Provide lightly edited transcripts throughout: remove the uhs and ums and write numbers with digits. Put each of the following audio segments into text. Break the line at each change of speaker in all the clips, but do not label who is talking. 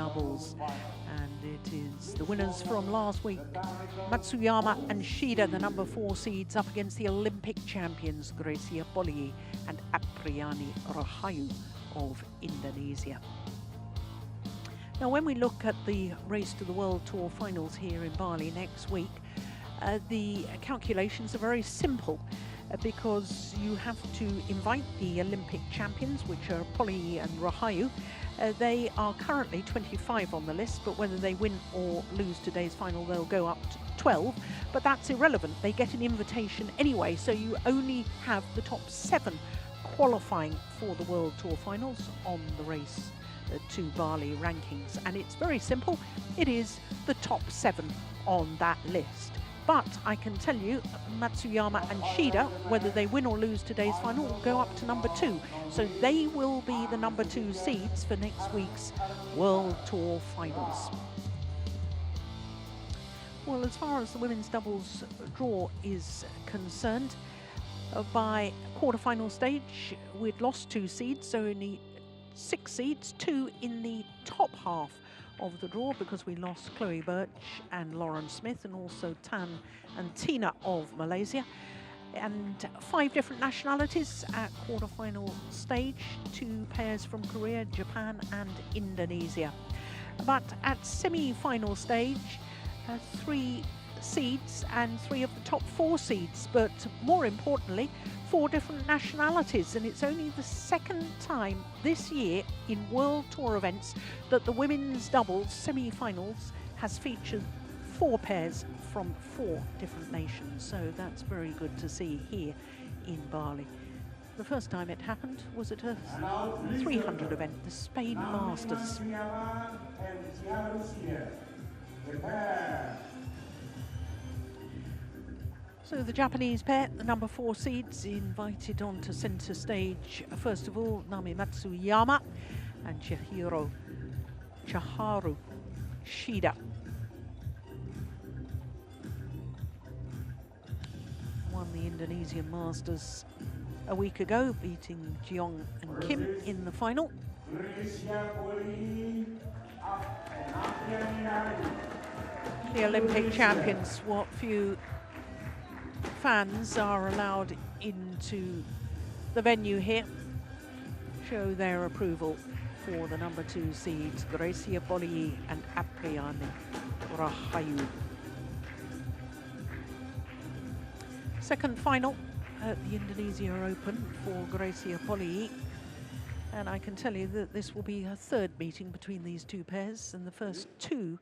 doubles. And it is the winners from last week, Matsuyama and Shida, the number 4 seeds, up against the Olympic champions, Polii and Rahayu of Indonesia. Now, when we look at the Race to the World Tour finals here in Bali next week, the calculations are very simple because you have to invite the Olympic champions, which are Polii and Rahayu. They are currently 25 on the list, but whether they win or lose today's final, they'll go up to 12. But that's irrelevant. They get an invitation anyway, so you only have the top 7 qualifying for the World Tour finals on the Race to Bali rankings. And it's very simple. It is the top 7 on that list. But I can tell you, Matsuyama and Shida, whether they win or lose today's final, will go up to number 2. So they will be the number 2 seeds for next week's World Tour finals. Well, as far as the women's doubles draw is concerned, by quarterfinal stage, we'd lost 2 seeds, so only 6 seeds, 2 in the top half of the draw, because we lost Chloe Birch and Lauren Smith, and also Tan and Tina of Malaysia, and 5 different nationalities at quarterfinal stage, 2 pairs from Korea, Japan and Indonesia. But at semi-final stage, 3 seeds and 3 of the top 4 seeds, but more importantly, 4 different nationalities, and it's only the 2nd time this year in World Tour events that the women's doubles semi-finals has featured 4 pairs from 4 different nations, so that's very good to see here in Bali. The first time it happened was at a 300 event, the Spain Masters. So the Japanese pair, the number 4 seeds, invited onto centre stage. First of all, Nami Matsuyama and Chiharu Shida. Won the Indonesian Masters a week ago, beating Jeong and Kim in the final. The Olympic champions, what few fans are allowed into the venue here, show their approval for the number 2 seeds, Polii and Rahayu. Second final at the Indonesia Open for Polii, and I can tell you that this will be a 3rd meeting between these 2 pairs, and the first 2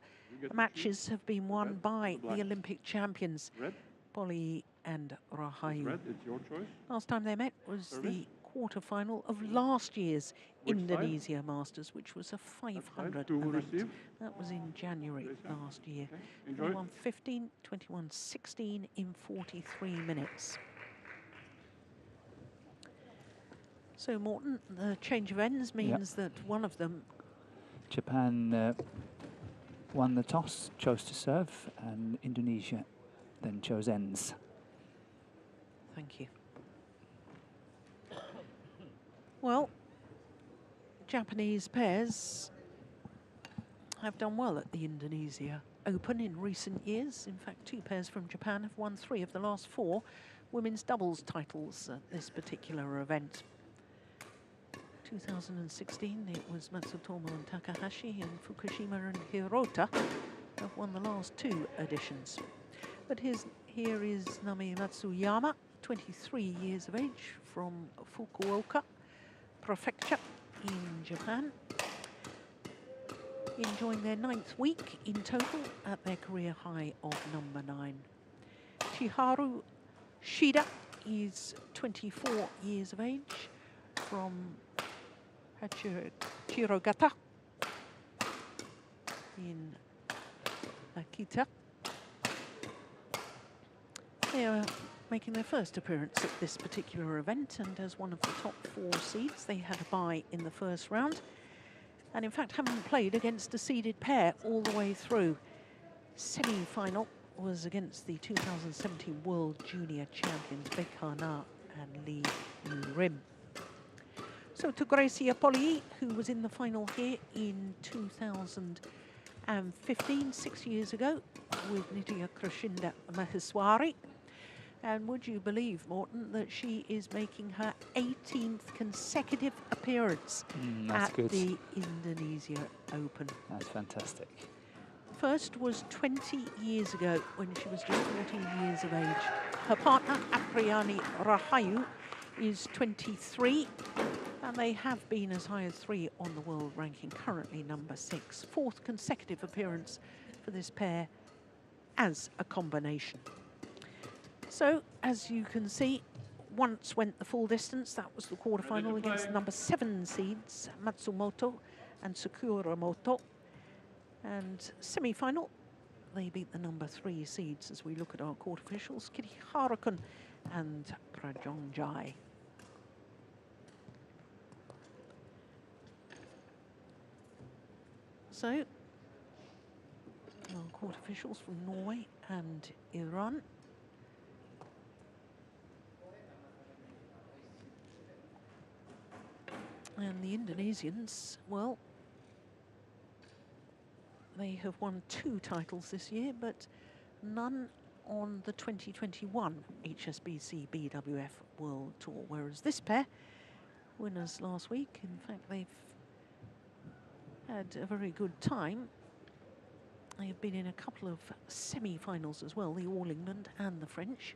matches have been won by the Olympic champions, Polii and Rahayu. Last time they met was the quarter-final of last year's Indonesia Masters, which was a 500 event. That was in January last year. 21-15, 21-16 in 43 minutes. So, Morten, the change of ends means that one of them...
Japan won the toss, chose to serve, and Indonesia then chose ends.
Thank you. Well, Japanese pairs have done well at the Indonesia Open in recent years. In fact, 2 pairs from Japan have won 3 of the last 4 women's doubles titles at this particular event. 2016, it was Matsutomo and Takahashi, and Fukushima and Hirota have won the last 2 editions. But here is Nami Matsuyama, 23 years of age, from Fukuoka Prefecture in Japan, enjoying their 9th week in total at their career high of number 9. Chiharu Shida is 24 years of age, from Chirogata in Akita. They are making their first appearance at this particular event, and as one of the top 4 seeds, they had a bye in the first round, and in fact haven't played against a seeded pair all the way through. Semi-final was against the 2017 World Junior Champions Baek Ha-na and Lee Yu-rim. So to Gracia Polii, who was in the final here in 2015, 6 years ago, with Nitya Krishinda Maheswari. And would you believe, Morten, that she is making her 18th consecutive appearance at the Indonesia Open.
That's fantastic.
First was 20 years ago when she was just 14 years of age. Her partner, Apriyani Rahayu, is 23, and they have been as high as 3 on the world ranking, currently number 6. 4th consecutive appearance for this pair as a combination. So, as you can see, once went the full distance. That was the quarterfinal against the number 7 seeds, Matsumoto and Sakuramoto. And semi-final, they beat the number 3 seeds as we look at our court officials, Kitty Harakun and Prajongjai. So, our court officials from Norway and Iran. And the Indonesians, well, they have won 2 titles this year, but none on the 2021 HSBC BWF World Tour, whereas this pair, winners last week, in fact, they've had a very good time. They have been in a couple of semi-finals as well, the All England and the French.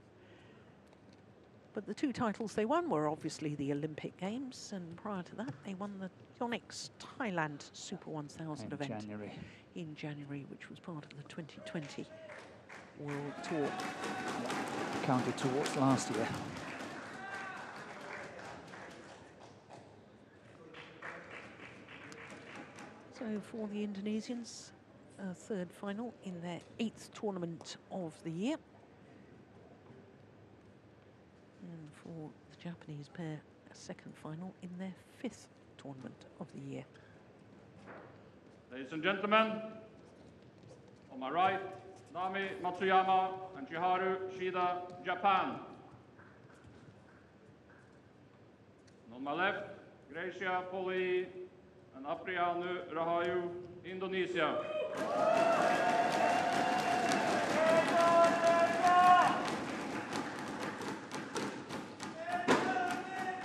But the 2 titles they won were obviously the Olympic Games, and prior to that, they won the Yonex Thailand Super 1000 event in January, which was part of the 2020 World Tour.
Counted towards last year.
So for the Indonesians, a 3rd final in their 8th tournament of the year. And for the Japanese pair, a 2nd final in their 5th tournament of the year.
Ladies and gentlemen, on my right, Nami Matsuyama and Chiharu Shida, Japan. And on my left, Gracia Polii and Apriyani Rahayu, Indonesia.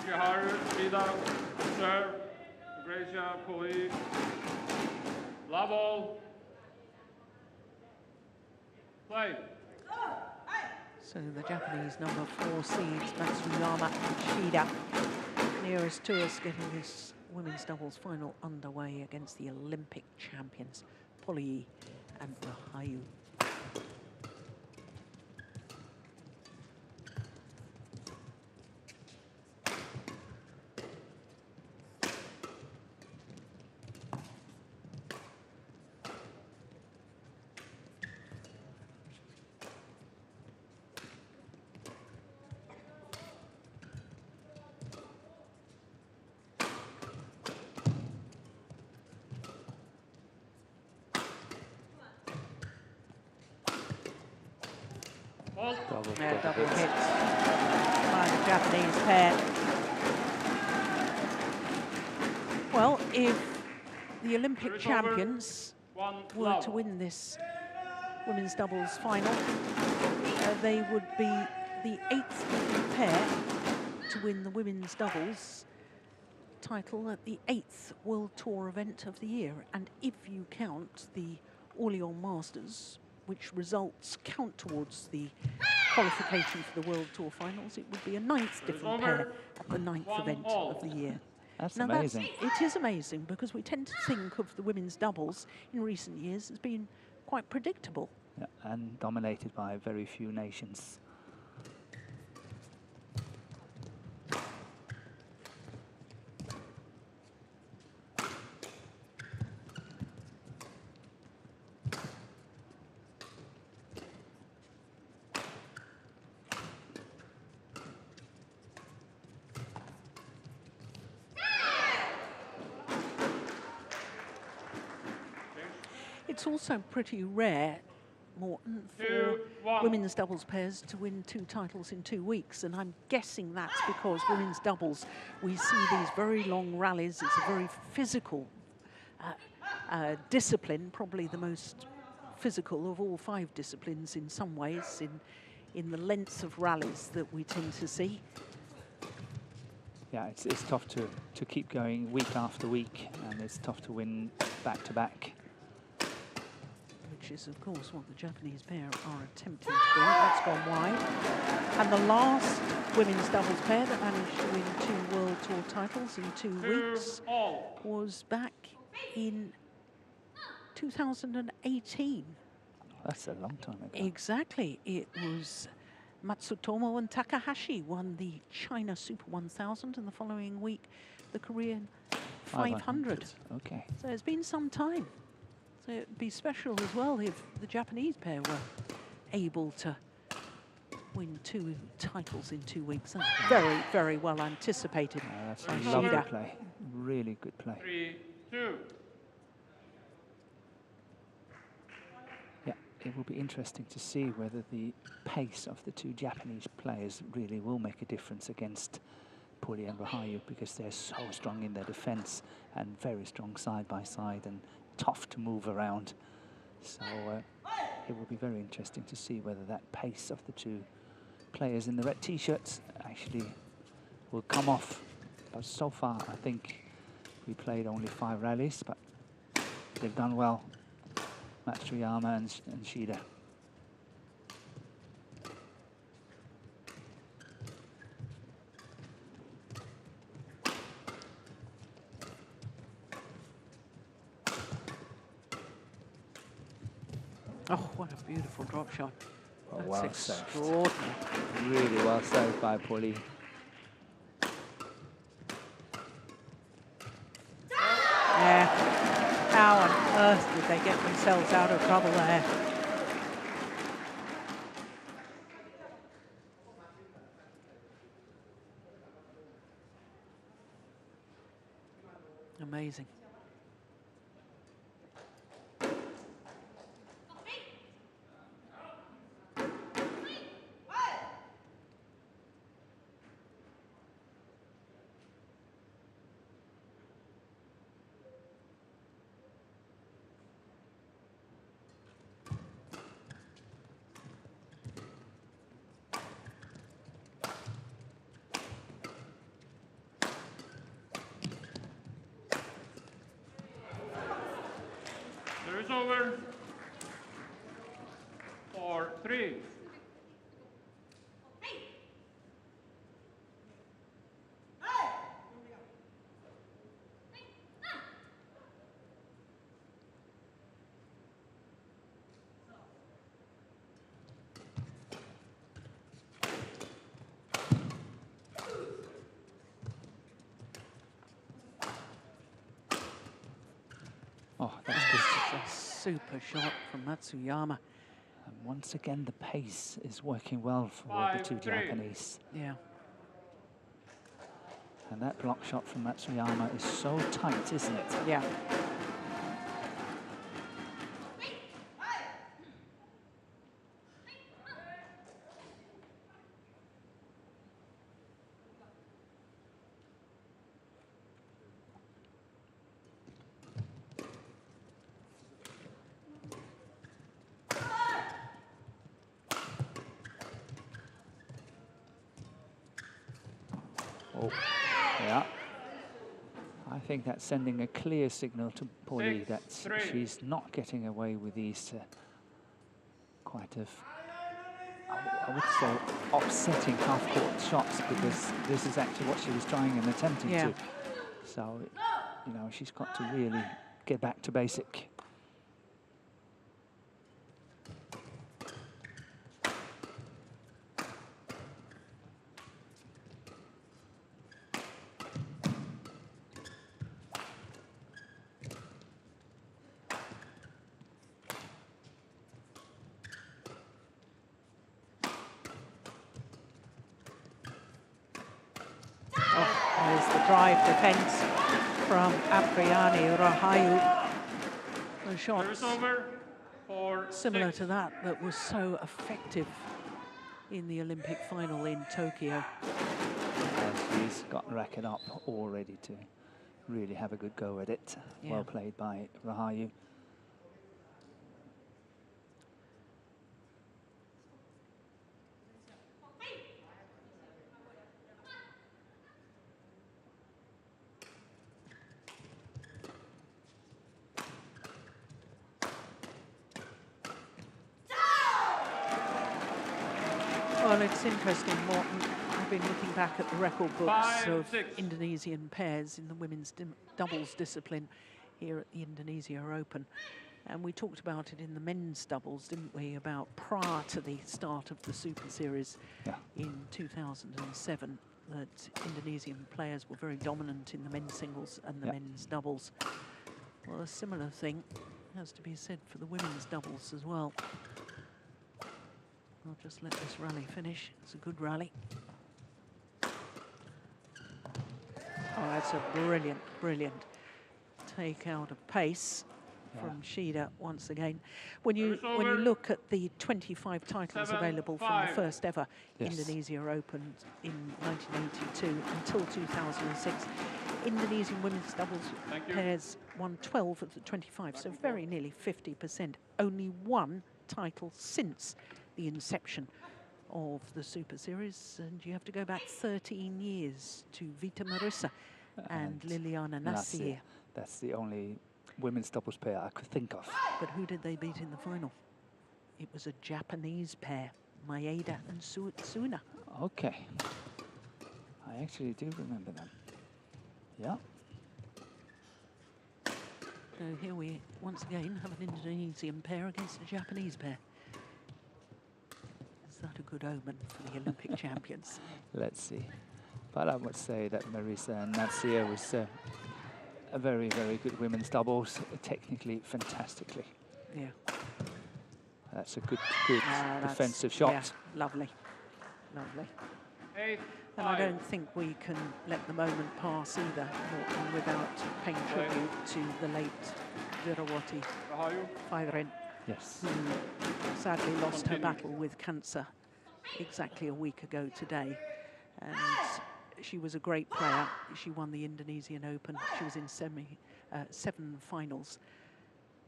Chiharu Shida, serve, Gracia Polii, love all, play.
So the Japanese number 4 seeds, Matsuyama and Shida, nearest to us, getting this women's doubles final underway against the Olympic champions, Polii and Rahayu. Double hits by the Japanese pair. Well, if the Olympic champions were to win this women's doubles final, they would be the 8th pair to win the women's doubles title at the 8th World Tour event of the year. And if you count the Orléans Masters, which results count towards the qualification for the World Tour finals, it would be a 9th different pair at the 9th event of the year.
That's
now
amazing.
It is amazing, because we tend to think of the women's doubles in recent years as being quite predictable.
Yeah, and dominated by very few nations.
It's also pretty rare Morton, for
2-1.
women's doubles pairs to win 2 titles in 2 weeks. And I'm guessing that's because women's doubles, we see these very long rallies. It's a very physical discipline, probably the most physical of all 5 disciplines in some ways, in the lengths of rallies that we tend to see.
Yeah, it's tough to keep going week after week, and it's tough to win back-to-back.
Which is, of course, what the Japanese pair are attempting to do. That's gone wide. And the last women's doubles pair that managed to win 2 World Tour titles in 2 weeks was back in 2018.
That's a long time ago.
Exactly. It was Matsutomo and Takahashi won the China Super 1000, and the following week the Korean 500.
Okay.
So it's been some time. So it'd be special as well if the Japanese pair were able to win 2 titles in 2 weeks. That's very, very well anticipated.
That's
by
a lovely
Shida.
play. Really good play.
3-2.
Yeah, it will be interesting to see whether the pace of the 2 Japanese players really will make a difference against Polii and Rahayu, because they're so strong in their defense and very strong side by side and tough to move around. So it will be very interesting to see whether that pace of the 2 players in the red t-shirts actually will come off. But so far, I think we played only 5 rallies, but they've done well, Matsuyama and Shida.
Oh, what a beautiful drop shot.
Oh,
That's
well
extraordinary.
saved. Really well saved by Polii.
Yeah. How on earth did they get themselves out of trouble there? Amazing.
Service over. 4-3.
Oh, that's good.
A super shot from Matsuyama.
And once again, the pace is working well for the 2
5-3.
Japanese.
Yeah.
And that block shot from Matsuyama is so tight, isn't it?
Yeah.
Oh, yeah. I think that's sending a clear signal to Polii that
6-3.
she's not getting away with these quite I would say, upsetting half-court shots, because this is actually what she was trying and attempting to. So, you know, she's got to really get back to basic.
There's the drive defense from Rahayu. The shots
Service over.
similar to that was so effective in the Olympic final in Tokyo.
She's got the racket up all ready to really have a good go at it.
Yeah.
Well played by Rahayu.
Well, it's interesting, Morten. I've been looking back at the record books of Indonesian pairs in the women's doubles discipline here at the Indonesia Open. And we talked about it in the men's doubles, didn't we, about prior to the start of the Super Series in 2007, that Indonesian players were very dominant in the men's singles and the men's doubles. Well, a similar thing has to be said for the women's doubles as well. I'll just let this rally finish. It's a good rally. Oh, that's a brilliant, brilliant take out of pace from Shida once again. When you look at the 25 titles available from the first ever Indonesia Open in 1982 until 2006, Indonesian women's doubles pairs won 12 of the 25, so very nearly 50%. Only one title since the inception of the Super Series, and you have to go back 13 years to Vita Marissa and Liliana Nasir.
That's the only women's doubles pair I could think of.
But who did they beat in the final? It was a Japanese pair, Maeda and Suna.
Okay. I actually do remember them. Yeah.
So here we once again have an Indonesian pair against a Japanese pair. Is that a good omen for the Olympic champions?
Let's see. But I would say that Marissa and Nasir was a very, very good women's doubles, technically, fantastically.
Yeah.
That's a good defensive shot.
Yeah, lovely, lovely. And I don't think we can let the moment pass either, Morten, without paying tribute to the late Virawati Fairen,
yes,
who sadly lost her battle with cancer exactly a week ago today. And she was a great player. She won the Indonesian Open. She was in 7 finals.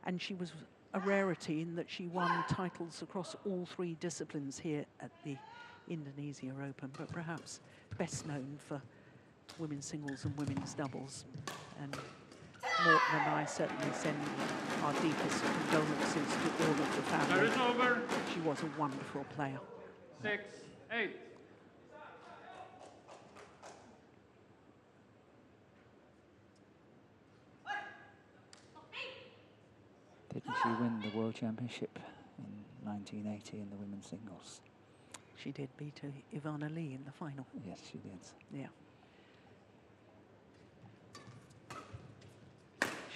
And she was a rarity in that she won titles across all 3 disciplines here at the Indonesia Open, but perhaps best known for women's singles and women's doubles. And Morten and I certainly send our deepest condolences to all of the family.
Is over.
She was a wonderful player.
6-8.
Didn't she win the World Championship in 1980 in the women's singles?
She did beat Ivana Lee in the final.
Yes, she did.
Yeah.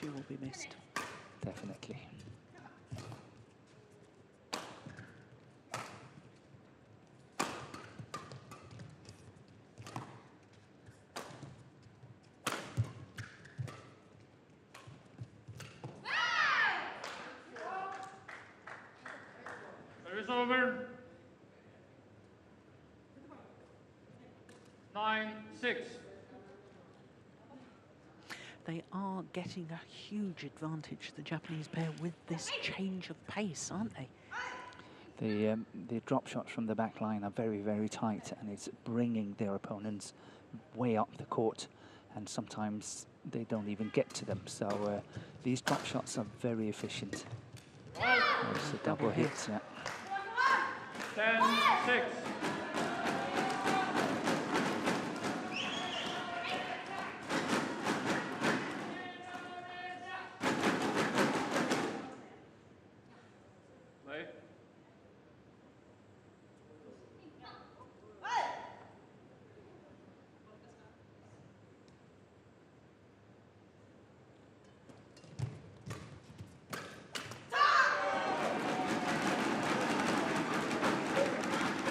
She will be missed.
Definitely.
Service over. 9-6.
They are getting a huge advantage, the Japanese pair, with this change of pace, aren't they?
The drop shots from the back line are very, very tight, and it's bringing their opponents way up the court, and sometimes they don't even get to them. So these drop shots are very efficient. It's a double hit. Yeah.
10-6.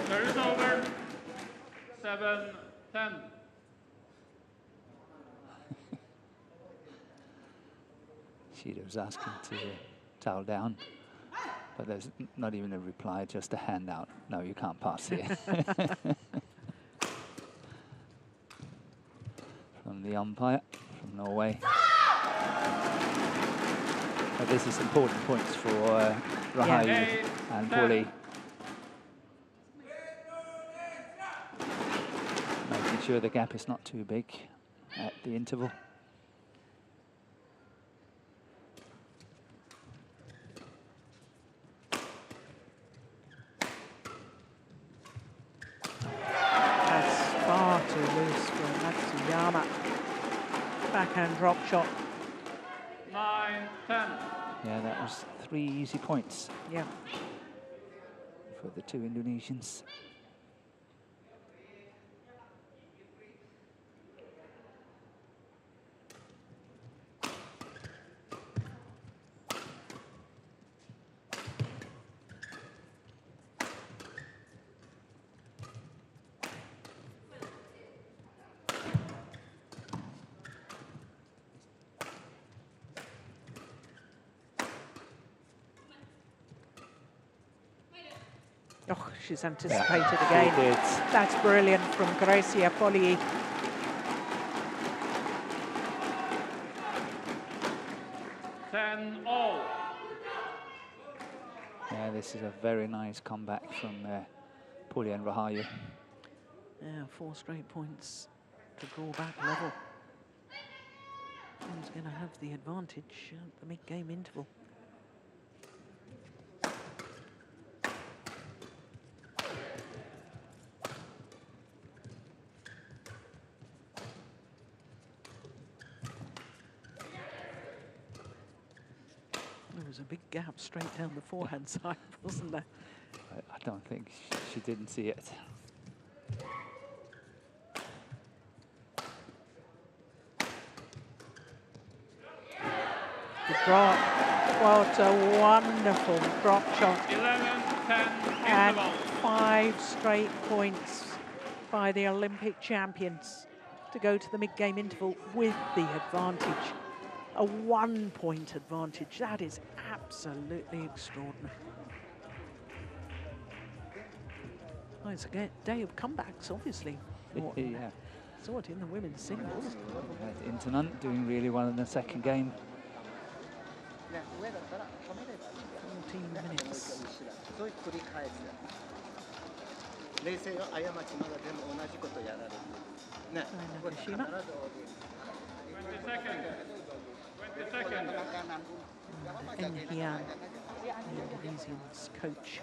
Service over. 7-10.
Shida was asking to towel down. But there's not even a reply, just a handout. No, you can't pass here. From the umpire from Norway. But this is important points for Rahayu and Polii. Making sure the gap is not too big at the interval.
That's far too loose for Matsuyama. Backhand drop shot.
9-10.
Yeah, that was 3 easy points
Yeah.
for the two Indonesians.
Oh, she's anticipated
She
again.
did.
That's brilliant from Gracia Polii.
Yeah, this is a very nice comeback from Polii and Rahayu.
Yeah, 4 straight points to draw back level. Who's going to have the advantage at the mid-game interval? There was a big gap straight down the forehand side, wasn't there?
I don't think she didn't see it.
The drop. What a wonderful drop shot.
11-10
And
interval.
5 straight points by the Olympic champions to go to the mid-game interval with the advantage. A 1-point advantage. That is absolutely extraordinary. Oh, it's a day of comebacks, obviously.
Yeah.
Saw it in the women's singles.
Internon doing really well in the second game.
14 minutes.
冷静よ過ちまだでも同じことやられるね。
Nakashima.
20 seconds. 20 seconds.
Enhian, the Indonesian's coach.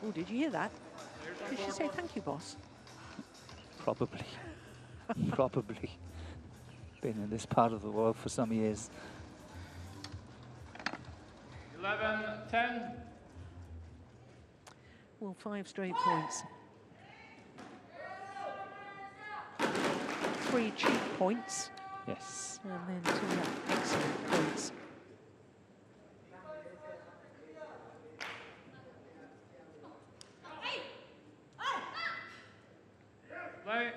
Oh, did you hear that? Did she say thank you, boss?
Probably. Probably. Been in this part of the world for some years.
11-10.
Well, 5 straight points. 3 cheap points,
Yes.
and then 2 excellent points.
Play.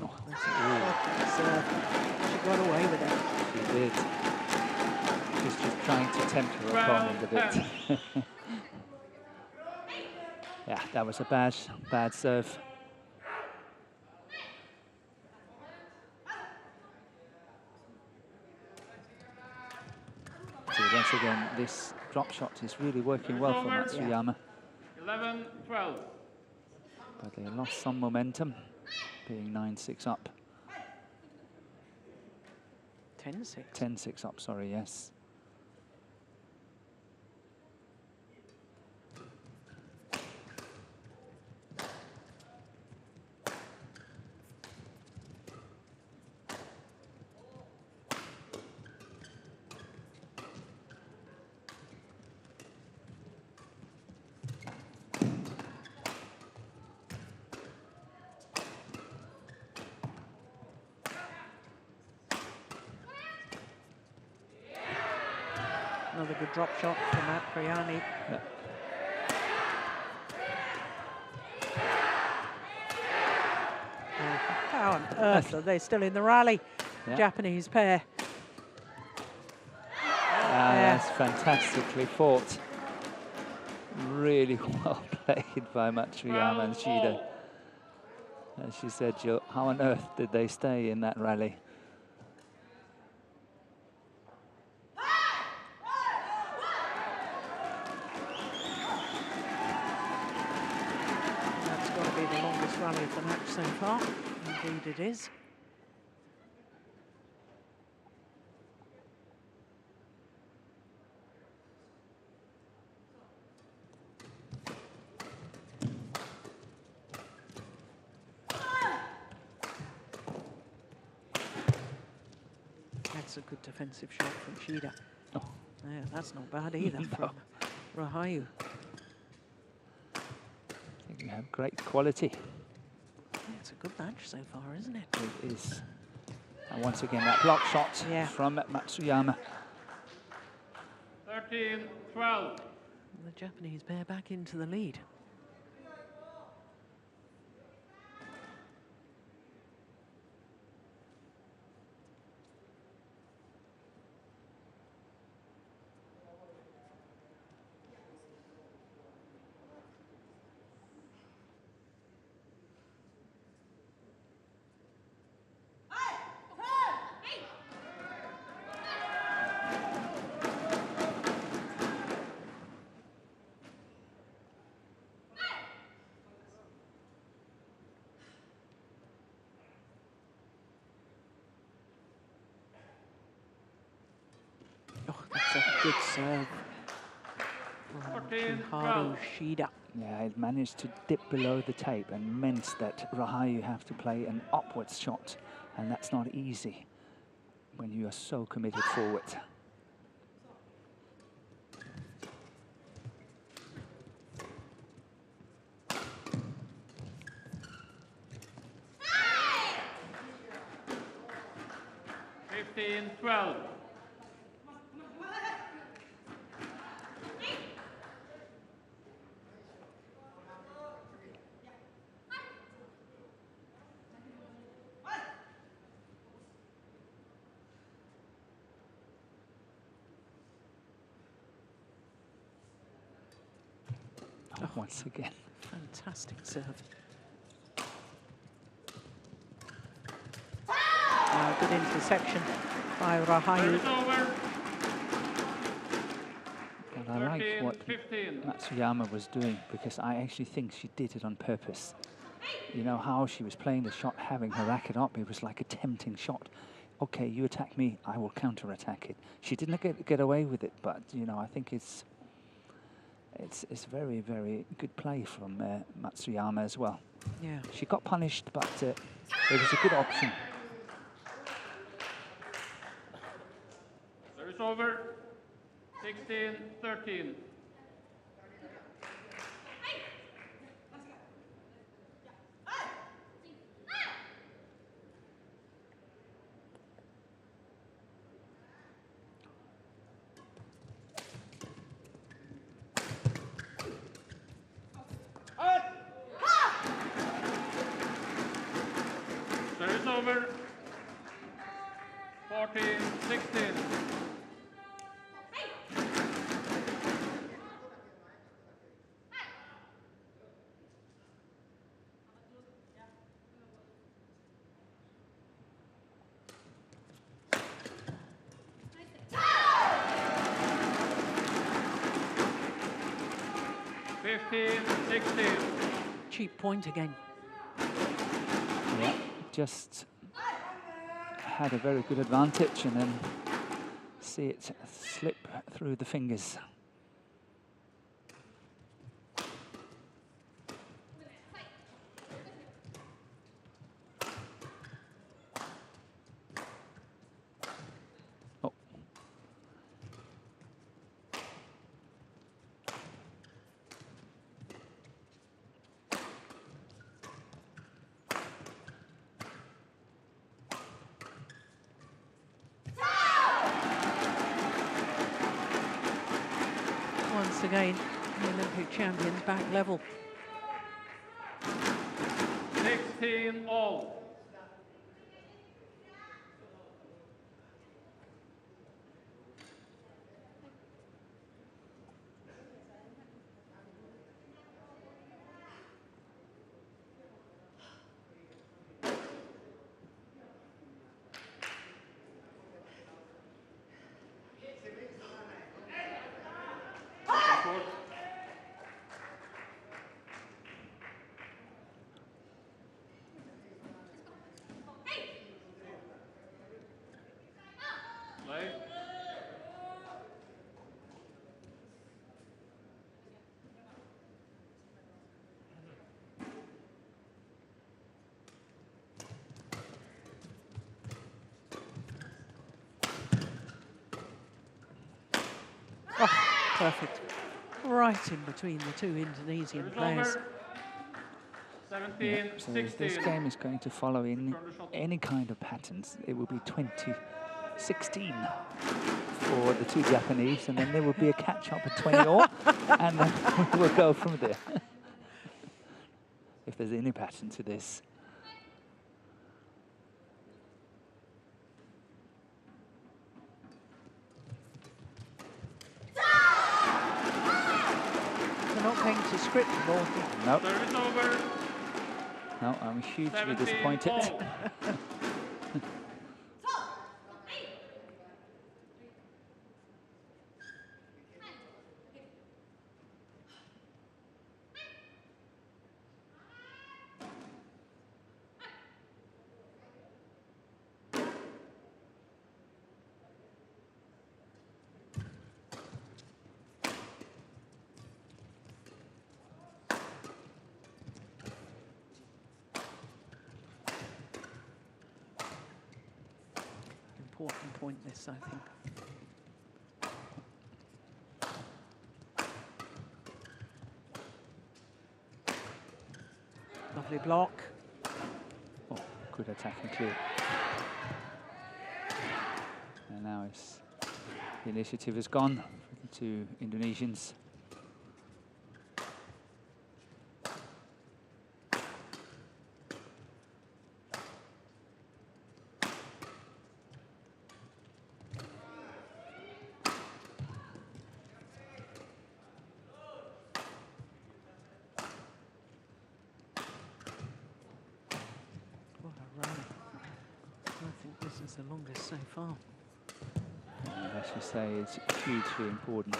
Oh, that's she got away with it.
She did. She's just trying to tempt her opponent a bit. Yeah, that was a bad serve. So once again, this drop shot is really working well for Matsuyama.
11-12.
But they lost some momentum, being 9-6 up.
10-6.
10-6 up, sorry, yes.
Another good drop shot from Apriani.
Yeah.
How on earth are they still in the rally?
Yeah.
Japanese pair.
That's fantastically fought. Really well played by Matsuyama and Shida. As she said, Jill, how on earth did they stay in that rally?
That's got to be the longest rally of the match so far. Indeed it is. That's a good defensive shot from Shida.
Oh.
Yeah, that's not bad either from Rahayu.
I think you have great quality.
Yeah, it's a good match so far, isn't it?
It is. And once again, that block shot from Matsuyama.
13-12.
The Japanese pair back into the lead. That's a good serve from Shida.
Yeah, it managed to dip below the tape and meant that Rahayu have to play an upwards shot, and that's not easy when you are so committed forward.
$15-12.
Once again.
Fantastic serve. Good interception by Rahayu.
And I like what Matsuyama was doing, because I actually think she did it on purpose. You know how she was playing the shot, having her racket up, it was like a tempting shot. Okay, you attack me, I will counter-attack it. She didn't get away with it, but you know, I think it's very, very good play from Matsuyama as well.
Yeah.
She got punished, but it was a good option.
Service over. 16-13. Service over. 14-16.
Cheap point again.
Yeah, just had a very good advantage and then see it slip through the fingers. Oh.
Once again, the Olympic champions back level.
16 all.
Perfect. Right in between the two Indonesian players.
17,
So
16.
this game is going to follow in any kind of patterns. It will be 20-16 for the two Japanese, and then there will be a catch-up at 20 all, and then we'll go from there. If there's any pattern to this.
They're not going to script the ball.
No.
Service over.
No, I'm hugely
17
disappointed.
all.
Important point this, I think. Lovely block.
Oh, good attack and clear. And now it's the initiative is gone for the two Indonesians.
The longest so far.
And as you say, it's hugely important.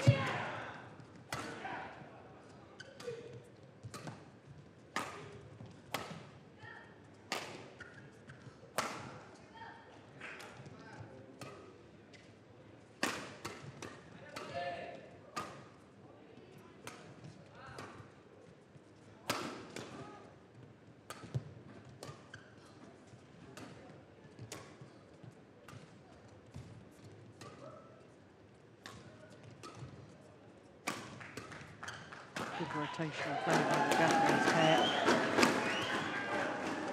Good rotational play by the Japanese pair.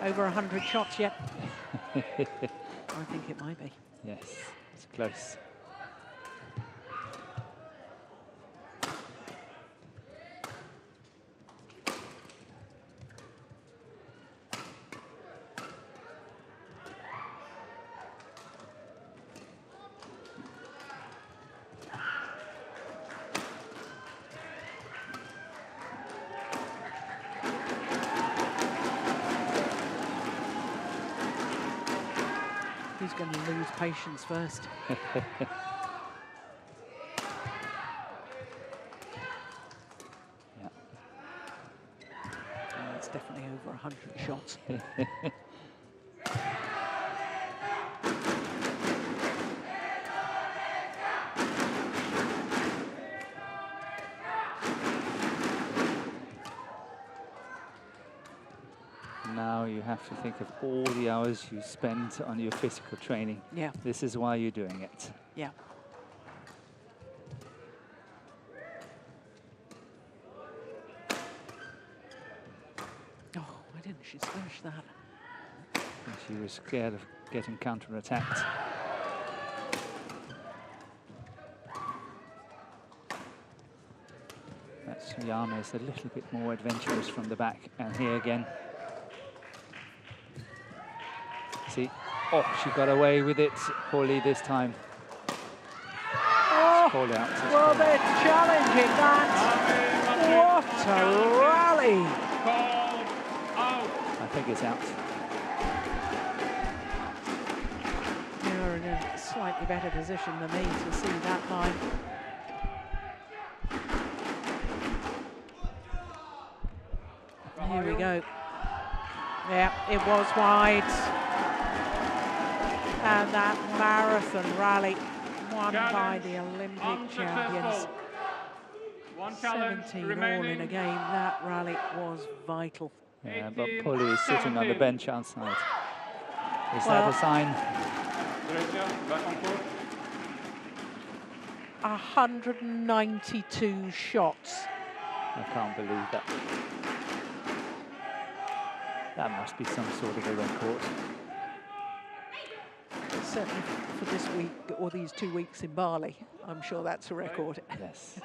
Over 100 shots yet? I think it might be.
Yes, it's close.
Who's going to lose patience first?
Yeah.
It's definitely over 100 shots.
Now you have to think of all the hours you spend on your physical training.
Yeah.
This is why you're doing it.
Yeah. Oh, why didn't she smash that?
And she was scared of getting counter-attacked. Matsuyama is a little bit more adventurous from the back, and here again. See, oh, she got away with it, Polii this time.
Oh,
Called out.
well, they're challenging that. What a rally!
Call out.
I think it's out.
You're in a slightly better position than me to see that line. Here we go. Yeah, it was wide. And that marathon rally won by the Olympic champions.
One challenge
17 all
remaining.
in a game. That rally was vital.
Yeah, but Polii is sitting on the bench outside. Is that a sign?
Indonesia, back on court.
192 shots.
I can't believe that. That must be some sort of a record.
Certainly for this week, or these 2 weeks in Bali, I'm sure that's a record.
Yes.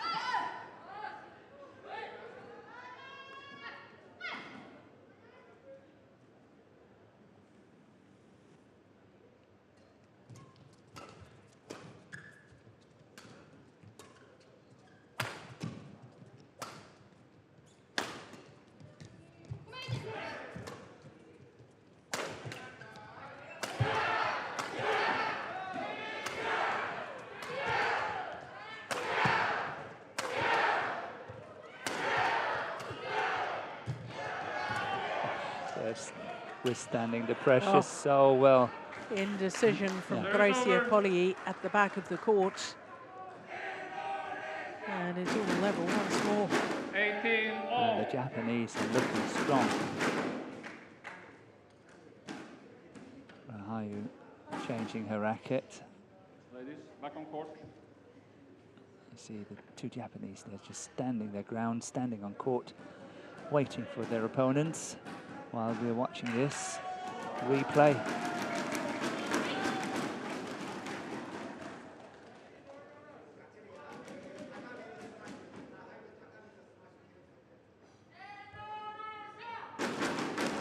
Withstanding the pressure so well.
Indecision from Gracia Polii at the back of the court. And it's all level once more.
18 all.
And the Japanese are looking strong. Rahayu changing her racket.
Ladies, back on court.
You see the two Japanese, they're just standing their ground, standing on court, waiting for their opponents. While we're watching this replay.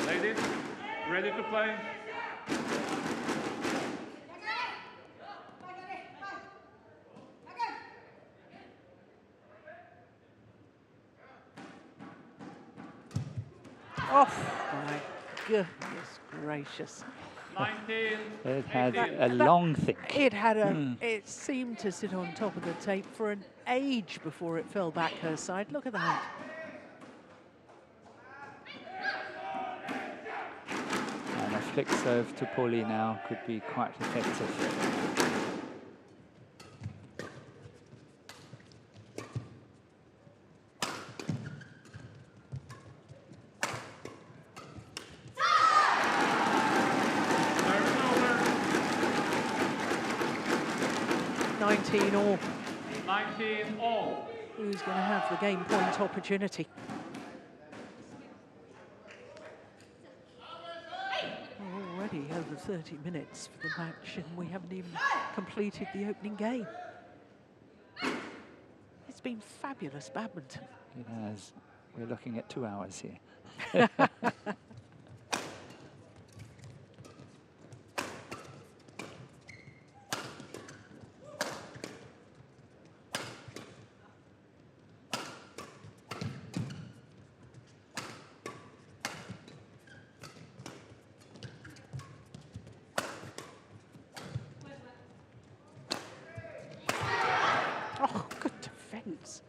Ladies, ready to play?
Oh my goodness gracious.
19.
It had
18.
a long thick.
It had a, it seemed to sit on top of the tape for an age before it fell back her side. Look at that.
And a flick serve to Polii now could be quite effective.
All.
19 all.
Who's going to have the game point opportunity? Already over 30 minutes for the match, and we haven't even completed the opening game. It's been fabulous badminton.
It has. We're looking at 2 hours here.
Oh, good defense.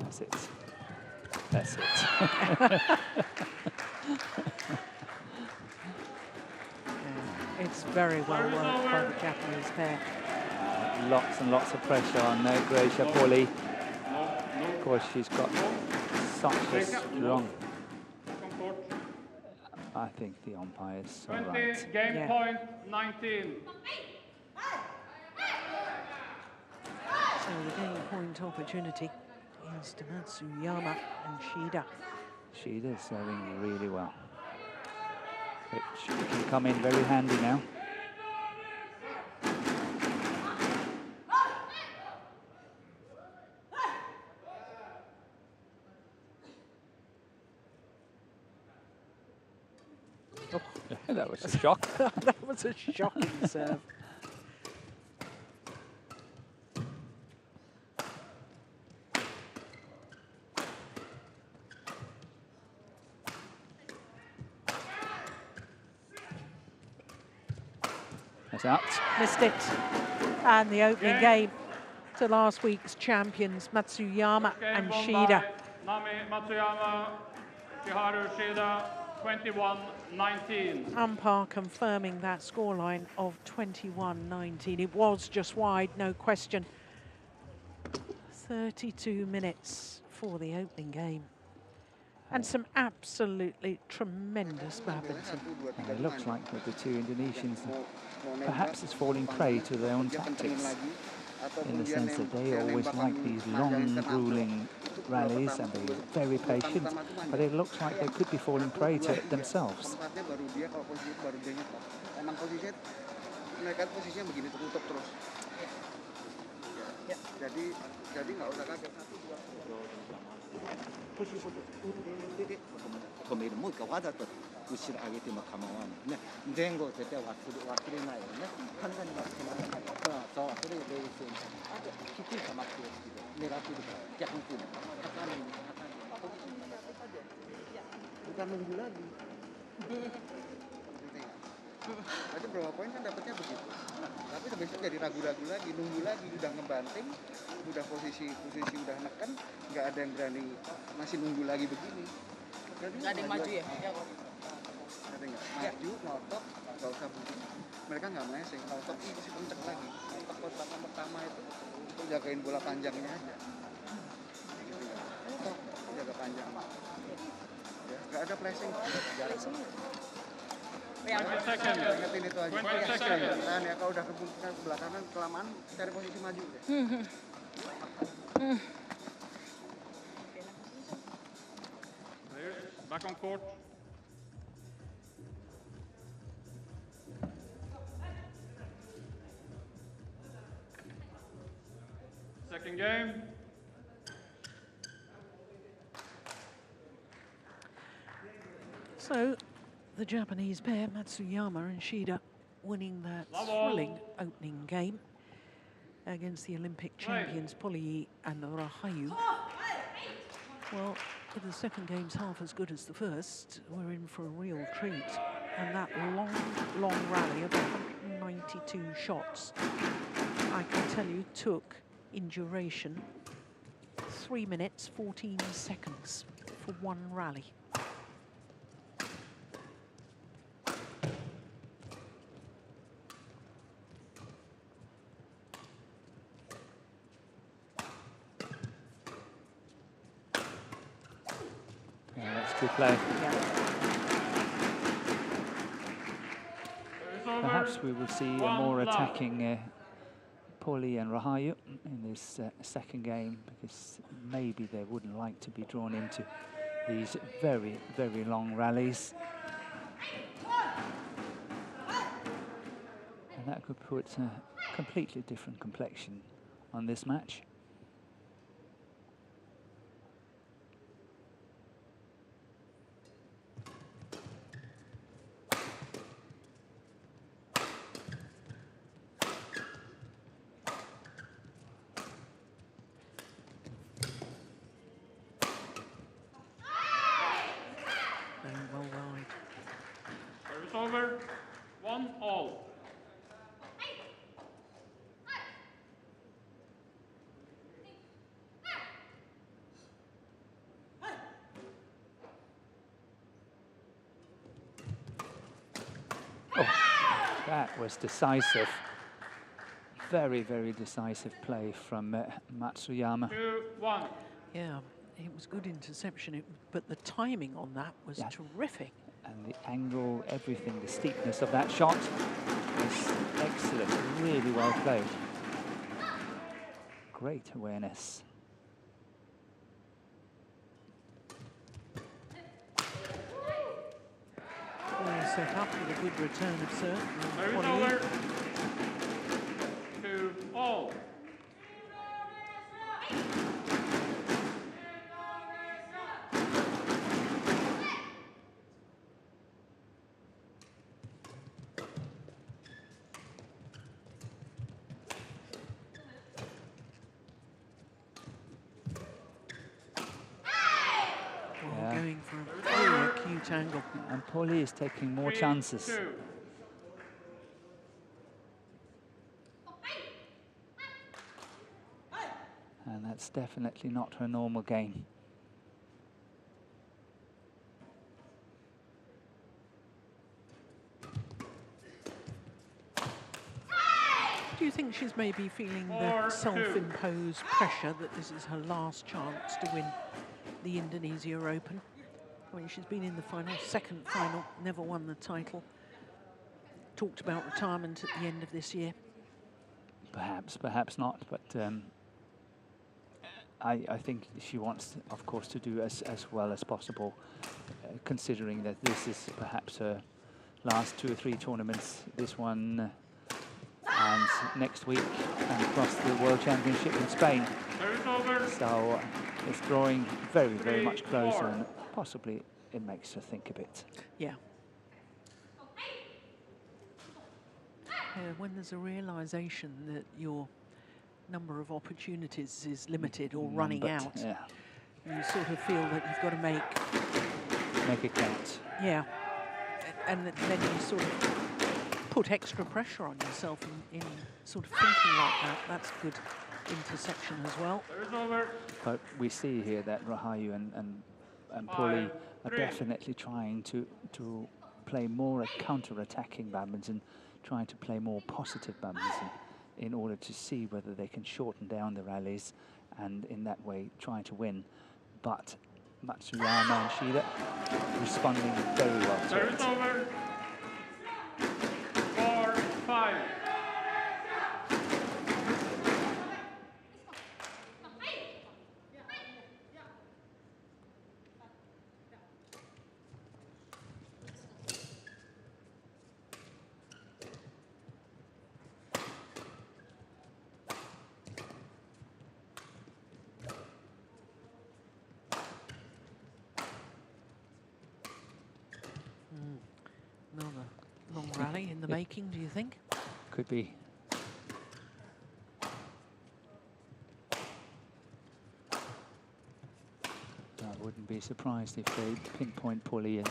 That's it. That's it.
It's very well worked by the Japanese pair.
Lots and lots of pressure on Gracia Polii. Of course, she's got such a strong... I think the umpires are
20,
right.
game point 19.
So the game point opportunity is to Matsuyama and Shida.
Shida's serving really well, which can come in very handy now.
Oh.
That was a shock.
That was a shocking serve.
That's out.
Missed it. And the opening game to last week's champions, Matsuyama and Shida.
Nami Matsuyama, Chiharu Shida. 21-19.
Umpire confirming that scoreline of 21-19. It was just wide, no question. 32 minutes for the opening game. And some absolutely tremendous badminton.
And it looks like that the two Indonesians perhaps is falling prey to their own tactics, in the sense that they always like these long, grueling rallies and they're very patient, but it looks like they could be falling prey to it themselves.
Aja berapa poin kan dapatnya begitu. Tapi besok jadi ragu-ragu lagi, nunggu lagi, udah ngebanting, udah posisi udah neken, nggak ada yang berani masih nunggu lagi begini. Nggak ada yang maju ya? Ada nggak? Maju, ngotot, nggak usah begini. Mereka nggak melenceng, ngotot ini sih kenceng lagi. Ngotot pertama itu untuk jagain bola panjangnya aja. Ngotot, jaga panjang. Ya, nggak ada flashing, jarak.
20 seconds.
Ingetin itu aja.
20 seconds.
Kan ya kalau udah ke belakangan kelamaan cari posisi maju deh.
Back on court. Second game.
So, the Japanese pair, Matsuyama and Shida, winning that thrilling opening game against the Olympic champions Polii and Rahayu. Well, if the second game's half as good as the first, we're in for a real treat. And that long rally of 192 shots, I can tell you, took, in duration, 3 minutes, 14 seconds for one rally.
Good play. Perhaps we will see a more attacking Polii and Rahayu in this second game, because maybe they wouldn't like to be drawn into these very, very long rallies. And that could put a completely different complexion on this match.
Over. 1-all.
Oh, that was decisive. Very, very decisive play from Matsuyama.
2-1.
Yeah, it was good interception, but the timing on that was terrific.
And the angle, everything, the steepness of that shot was excellent, really well played. Great awareness.
Well set up with a good return of serve.
Service over. 2-all.
Going for a very acute angle.
And Polii is taking more chances. And that's definitely not her normal game.
think she's maybe feeling
4-2.
the self-imposed pressure that this is her last chance to win the Indonesia Open. I mean, she's been in the final, second final, never won the title. Talked about retirement at the end of this year.
Perhaps not, but I think she wants, of course, to do as well as possible, considering that this is perhaps her last 2 or 3 tournaments. This one and next week, and plus the World Championship in Spain. So it's drawing very, very much closer, and possibly it makes her think a bit.
Yeah. When there's a realization that your number of opportunities is limited or running out,
yeah,
you sort of feel that you've got to
make it count.
Yeah, and then you sort of put extra pressure on yourself in sort of thinking like that. That's good intersection as well.
But we see here that Rahayu and Polii are definitely trying to play more a counter-attacking badminton, trying to play more positive badminton in order to see whether they can shorten down the rallies and in that way try to win. But Matsuyama and Shida responding very well to it.
Over. 4-5.
Another long rally in the making, do you think?
Could be. I wouldn't be surprised if they pinpoint Polii.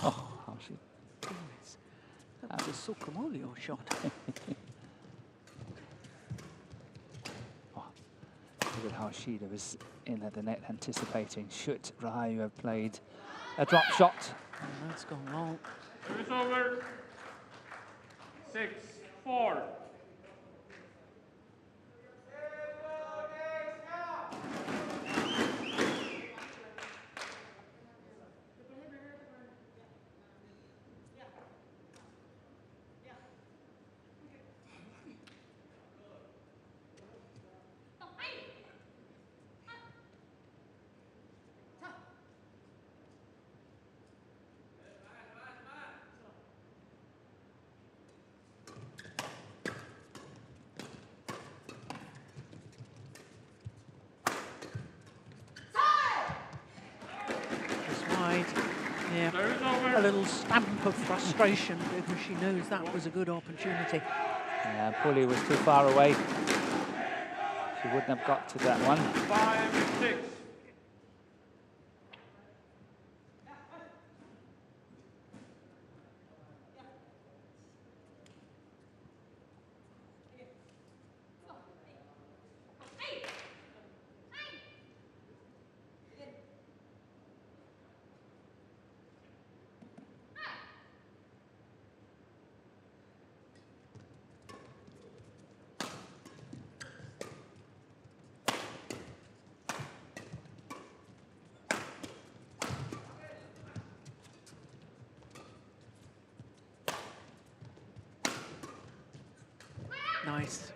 Oh, how she...
Goodness. That was a Sukamolio shot.
Oh, look at how Shida was in at the net anticipating. Should Rahayu have played a drop shot?
Oh, that's gone long.
Service over. 6-4.
Yeah, a little stamp of frustration because she knows that was a good opportunity.
Yeah, Polii was too far away. She wouldn't have got to that one.
5-6.
Nice.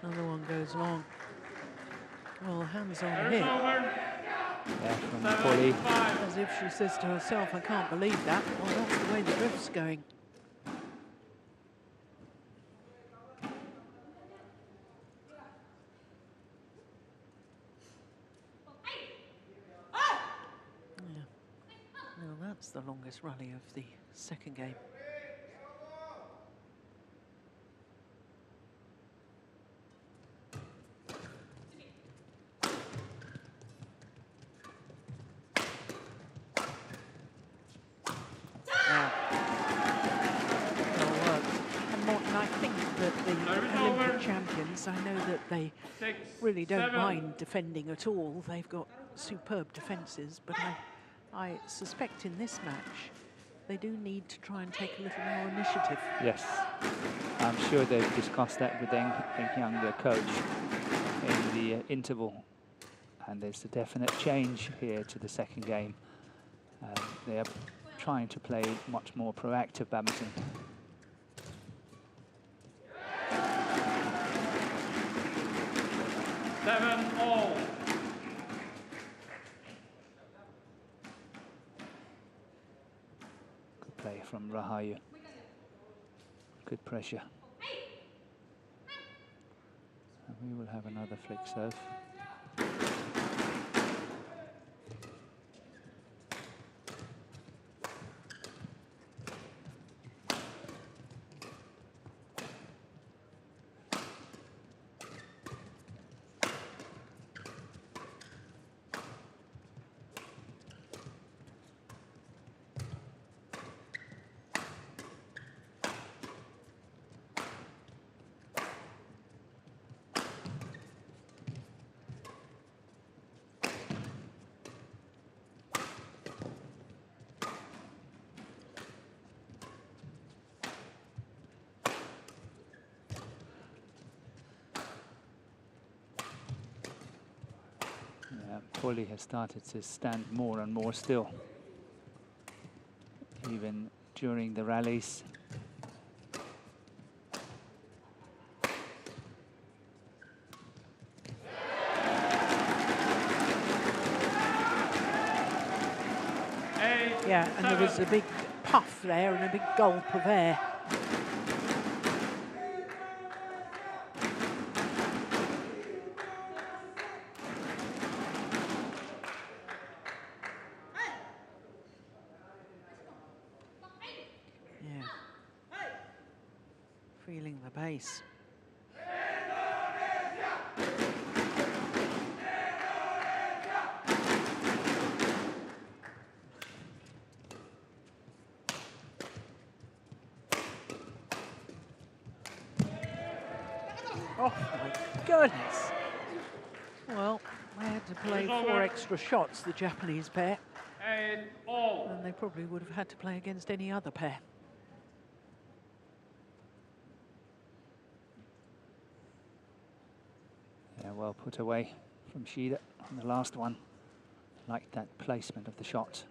Another one goes long. Well, hands on hip.
Yeah, from Polii.
As if she says to herself, I can't believe that. Well, that's the way the drift's going. It's the longest rally of the second game. Wow. Well worked. And Morton, I think that the Olympic champions, I know that they really don't mind defending at all. They've got superb defences, but I suspect in this match they do need to try and take a little more initiative.
Yes, I'm sure they've discussed that with Eng Yang, their coach, in the interval. And there's a definite change here to the second game. They are trying to play much more proactive badminton.
Seven all.
Good play from Rahayu. Good pressure. And we will have another flick serve. Polii has started to stand more and more still, even during the rallies.
Yeah, and there was a big puff there and a big gulp of air. Feeling the bass. Oh my goodness. Well, they had to play 4 extra shots, the Japanese pair.
And all.
And they probably would have had to play against any other pair.
Yeah, well put away from Shida on the last one. Like that placement of the shot.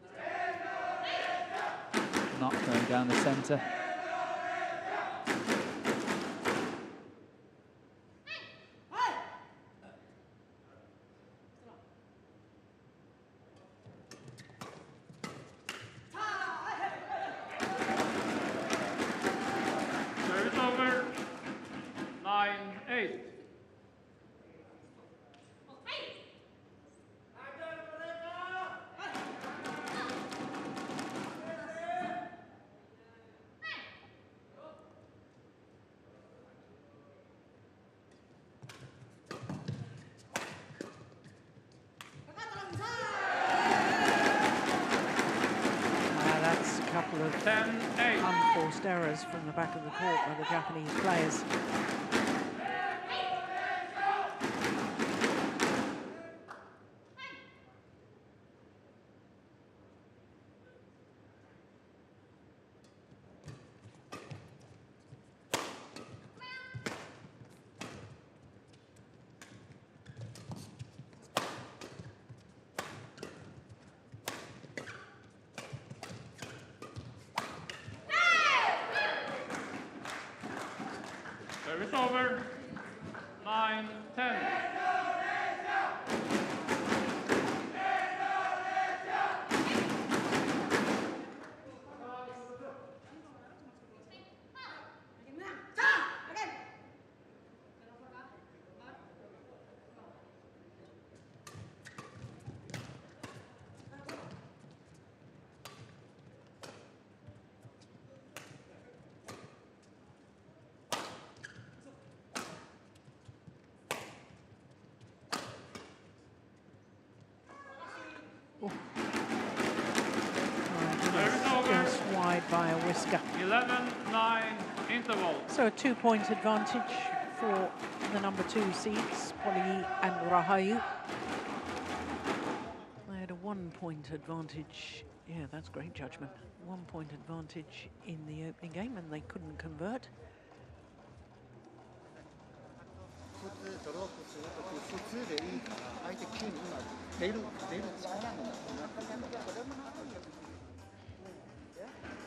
Not going down the centre.
Service over. 9-8.
That's a couple of
10-8.
unforced errors from the back of the court by the Japanese players.
Service over. 9-10.
by a whisker.
11-9 interval.
So a 2-point advantage for the number 2 seeds, Polii and Rahayu. They had a 1-point advantage. Yeah, that's great judgment. 1-point advantage in the opening game, and they couldn't convert.
普通ドロップするとき普通でいい相手金今出る力がなくなってる。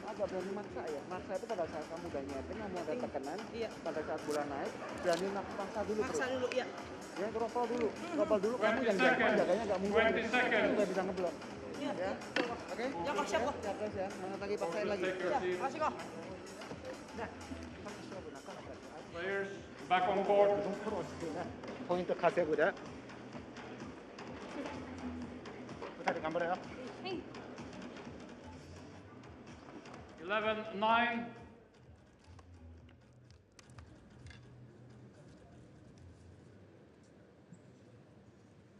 agak berani maksa ya. Maksa itu pada saat kamu udah nyeting, kamu ada tekanan, pada saat bola naik, berani paksa dulu. Paksa dulu, iya. Ya, dropal dulu. Dropal dulu, kamu yang jaganya nggak mungkin. Nggak bisa ngeblok. Ya, oke? Ya, kok siap kok. Ya, terus ya. Mana lagi paksain lagi. Ya, makasih kok. Nah,
Players back on court.
포인트 가세보자. 끝까지 간번에요.
11-9.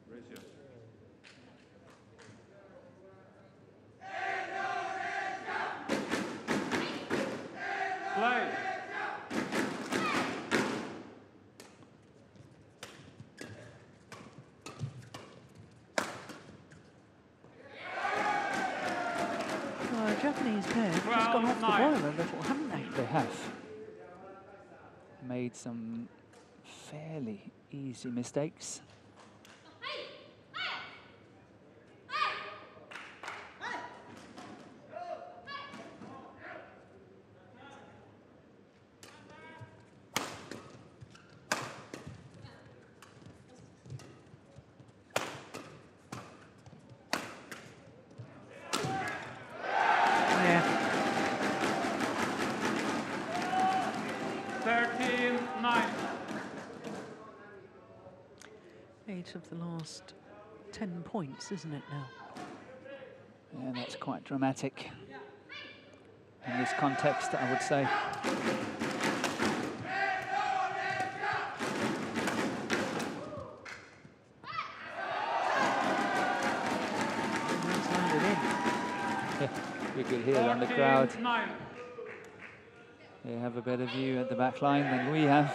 Ratio. Play.
Japanese pair have just gone off the boil a little, haven't they?
They have made some fairly easy mistakes.
Yeah.
13-9.
8 of the last 10 points, isn't it now?
Yeah, that's quite dramatic in this context, I would say.
That's landed in.
We could hear on the crowd.
14-9.
They have a better view at the back line than we have.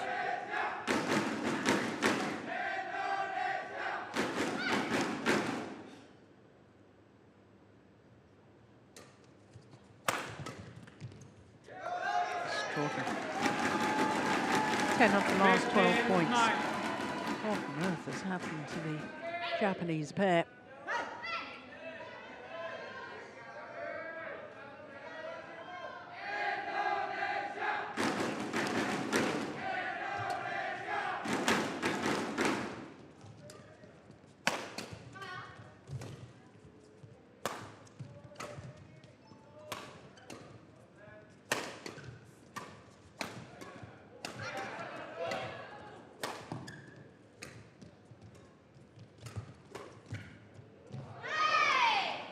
Extraordinary. 10 of the last 12 points.
15-9.
What on earth has happened to the Japanese pair?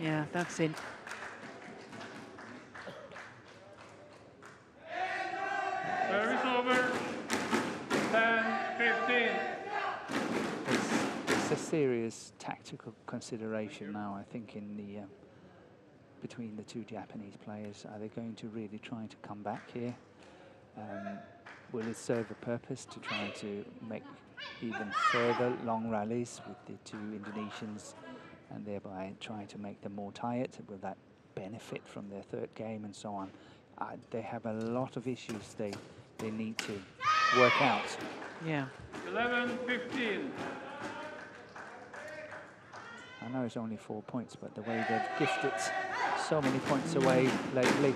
Yeah, that's in.
Service over. 10-15.
It's a serious tactical consideration now, I think, in the between the 2 Japanese players. Are they going to really try to come back here? Will it serve a purpose to try to make even further long rallies with the 2 Indonesians and thereby trying to make them more tired? Will that benefit from their 3rd game and so on? They have a lot of issues they need to work out.
Yeah.
11-15.
I know it's only 4 points, but the way they've gifted so many points away lately.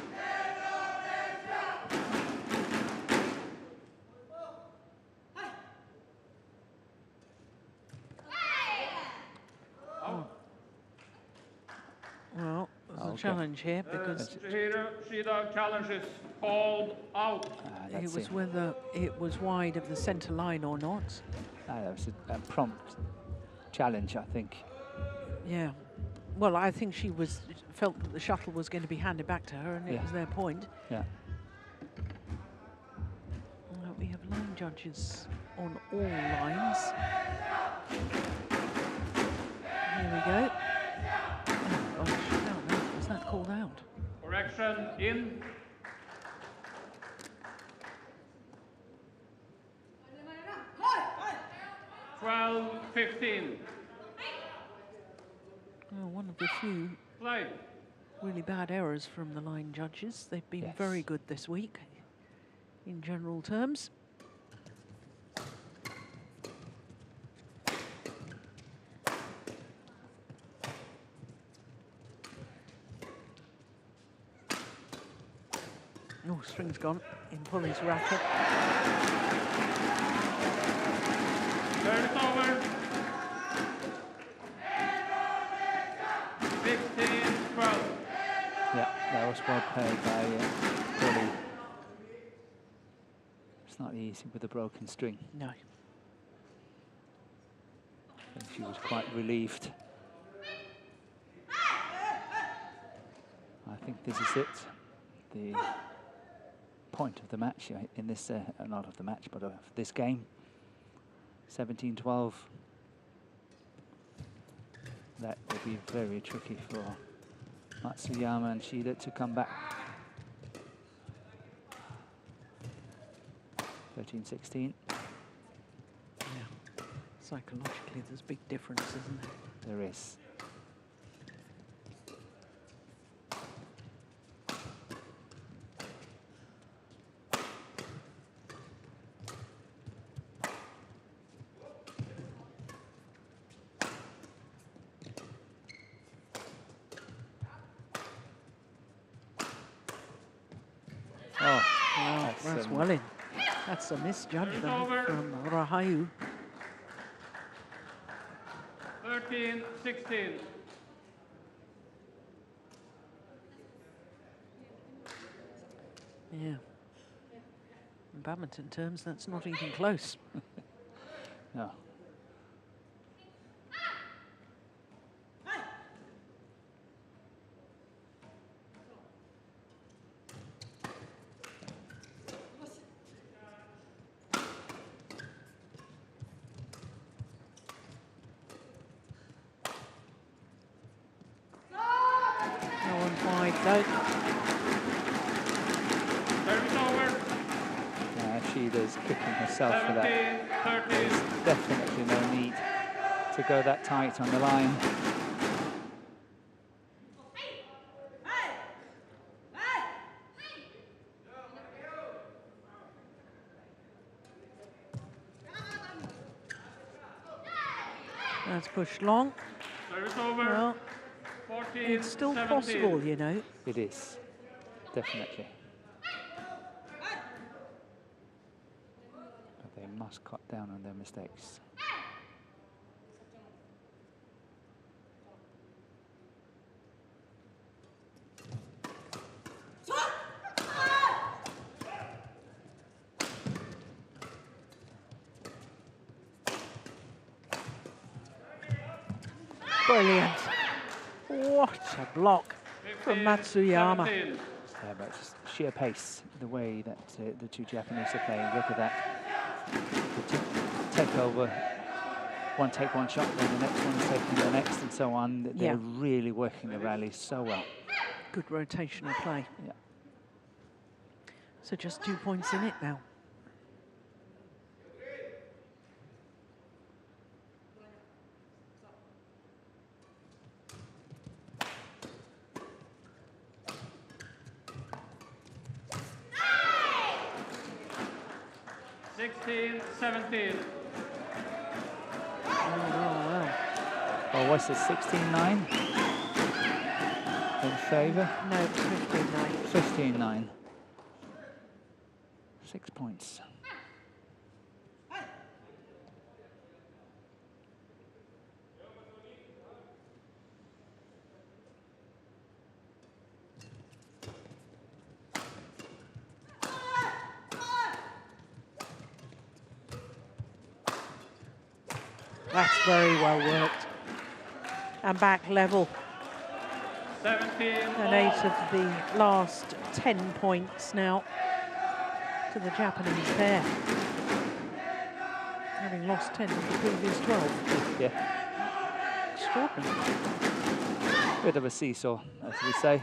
Well, there's a challenge here because
Shida challenge is called out.
it was whether it was wide of the centre line or not.
That was a prompt challenge, I think.
Yeah. Well, I think she felt that the shuttle was going to be handed back to her, and it was their point.
Yeah.
We have line judges on all lines. Here we go. Oh gosh, was that called out?
Correction in. Twelve, 15.
Well, one of the few
Play.
really bad errors from the line judges. They've been very good this week in general terms. Oh, string's gone in Polii's racket.
Service over. 16-12.
Yeah, that was well played by Polii. It's not easy with a broken string.
No.
I think she was quite relieved. I think this is it. The point of the match in this, not of the match, but of this game. 17-12. That will be very tricky for Matsuyama and Shida to come back. 13-16.
Yeah. Psychologically, there's a big difference, isn't there?
There is.
That's well in. That's a misjudgment from Rahayu.
13-16.
Yeah. In badminton terms, that's not even close.
No. Shida's kicking herself for that. There's definitely no need to go that tight on the line.
That's pushed long. Well, it's still possible, you know.
It is, definitely. But they must cut down on their mistakes.
Brilliant. What a block from Matsuyama.
Yeah, but just sheer pace, the way that the two Japanese are playing. Look at that. Take over, one take one shot, then the next one taking the next, and so on. They're really working the rally so well.
Good rotational play.
Yeah.
So just 2 points in it now.
Oh, what's it, 16-9 in favour?
No, 15-9.
15-9. 6 points.
That's very well worked. And back level.
17.
And 8 of the last 10 points now to the Japanese pair. Having lost 10 of the previous 12.
Yeah.
Extraordinary.
Bit of a seesaw, as we say.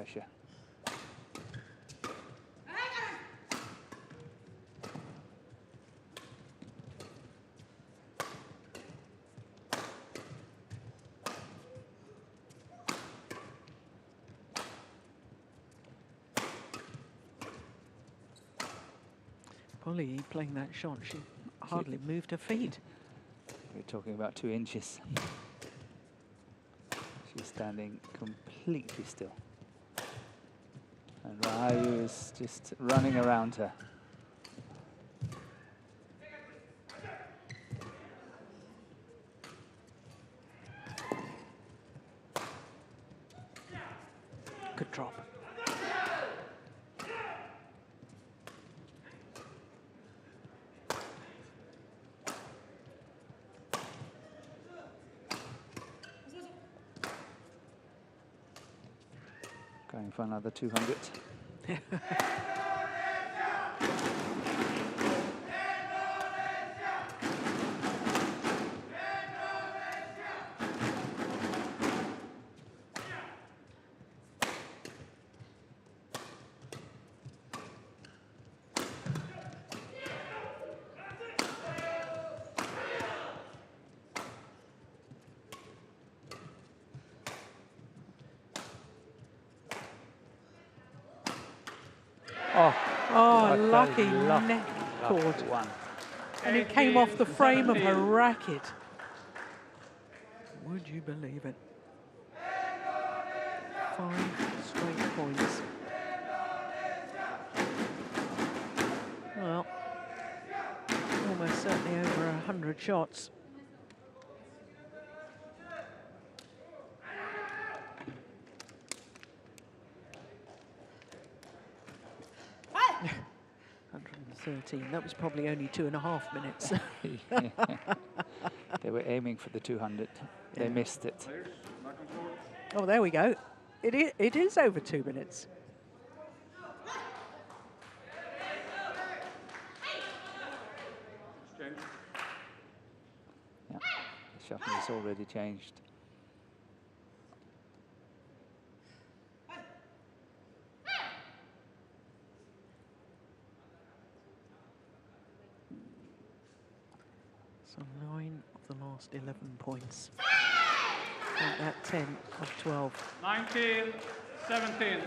pressure.
Polii playing that shot, she hardly moved her feet.
We're talking about 2 inches. She's standing completely still. And Rahayu is just running around her.
Good drop.
Going for another 200.
Oh, lucky neck cord.
One.
And it came off the frame of her racket. Would you believe it? 5 straight points. Well, almost certainly over 100 shots. That was probably only 2.5 minutes.
They were aiming for the 200. They missed it.
Oh, there we go. It is over 2 minutes.
Yeah, the shot has already changed.
So 9 of the last 11 points. And at 10 of 12.
19, 17.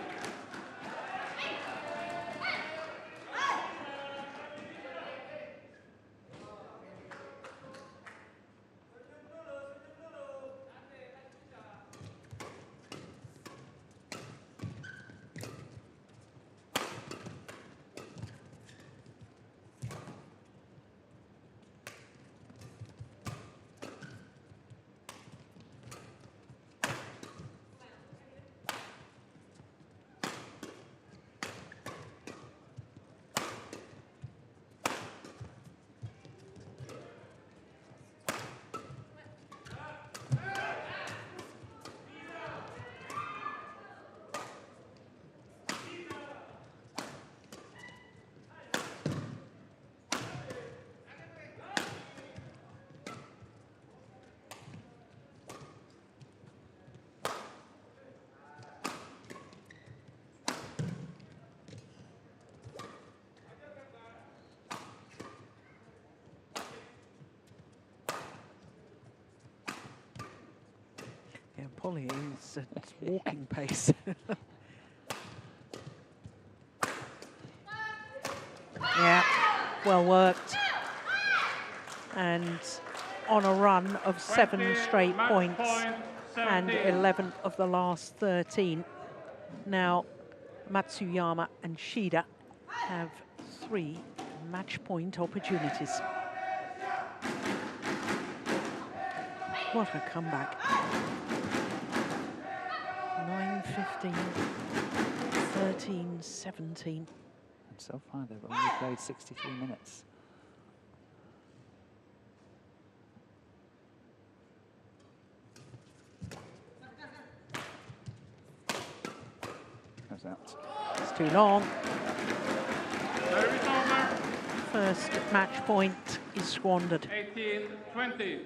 Polii is at walking pace. Yeah, well worked. And on a run of 7 straight points and 11 of the last 13. Now, Matsuyama and Shida have 3 match point opportunities. What a comeback. 9-15, 13-17.
And so far they've only played 63 minutes. Goes out.
It's too long. First match point is squandered.
18-20.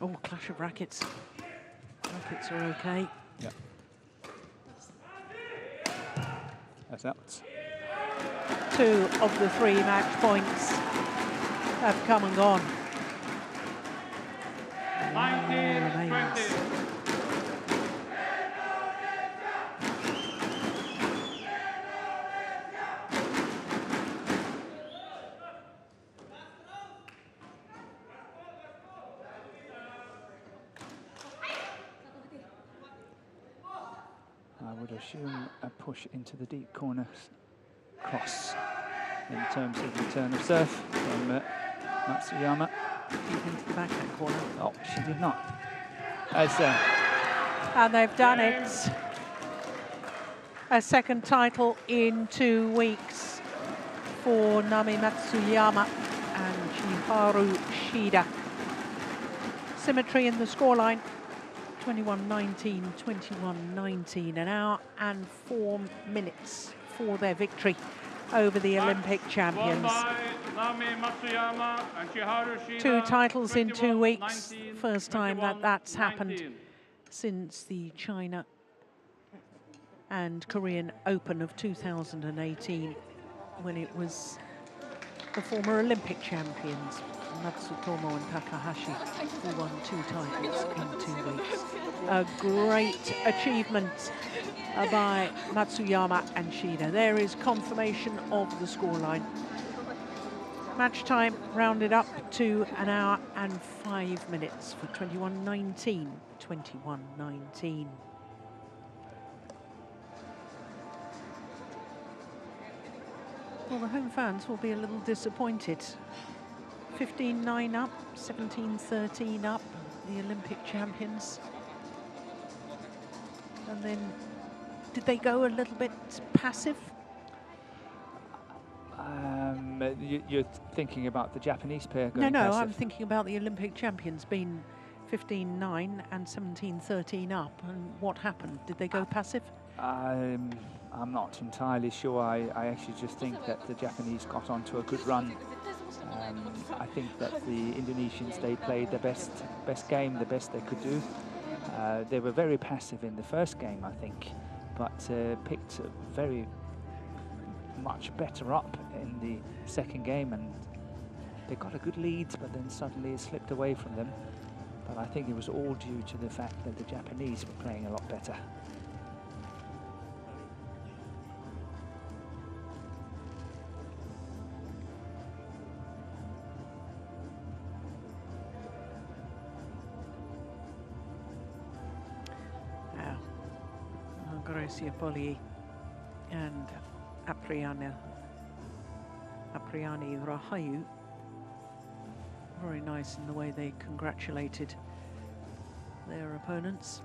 Oh, clash of rackets. Rackets are okay.
Yeah. That's out.
2 of the 3 match points have come and gone.
19-20.
I would assume a push into the deep corner cross in terms of return of serve from Matsuyama.
Deep into the backhand corner.
Oh, she did not.
And they've done it. A second title in 2 weeks for Nami Matsuyama and Chiharu Shida. Symmetry in the scoreline. 21-19, 21-19, an hour and 4 minutes for their victory over the Olympic champions.
Nami Matsuyama and Chiharu Shida,
2 titles in 2 weeks.
21-19,
First time that that's
21-19.
happened since the China and Korean Open of 2018, when it was the former Olympic champions, Matsutomo and Takahashi, who won 2 titles in 2 weeks. A great achievement by Matsuyama and Shida. There is confirmation of the scoreline. Match time rounded up to an hour and 5 minutes for 21-19, 21-19. Well, the home fans will be a little disappointed. 15-9 up, 17-13 up, the Olympic champions. And then, did they go a little bit passive?
You're thinking about the Japanese pair going
No,
passive.
I'm thinking about the Olympic champions being 15-9 and 17-13 up. And what happened? Did they go passive?
I'm not entirely sure. I actually just think that the Japanese got onto a good run. I think that the Indonesians, they played their best game, the best they could do. They were very passive in the first game, I think, but picked very much better up in the second game, and they got a good lead, but then suddenly it slipped away from them. But I think it was all due to the fact that the Japanese were playing a lot better.
Polii and Apriyani Rahayu. Very nice in the way they congratulated their opponents.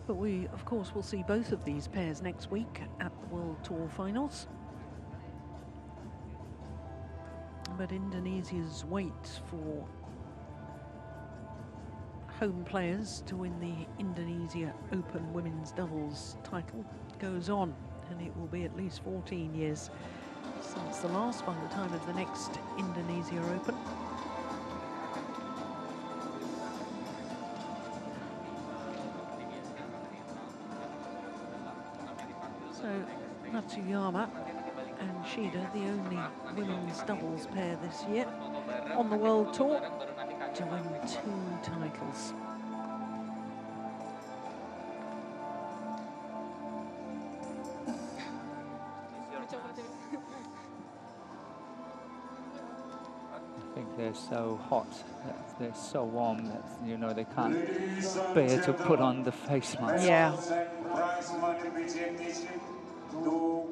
But we, of course, will see both of these pairs next week at the World Tour finals. But Indonesia's wait for home players to win the Indonesia Open women's doubles title goes on, and it will be at least 14 years since the last, by the time of the next Indonesia Open. So Matsuyama and Shida, the only women's doubles pair this year on the World Tour to win 2 titles.
I think they're so hot, that they're so warm that, you know, they can't bear to put on the face mask.
Yeah. Well,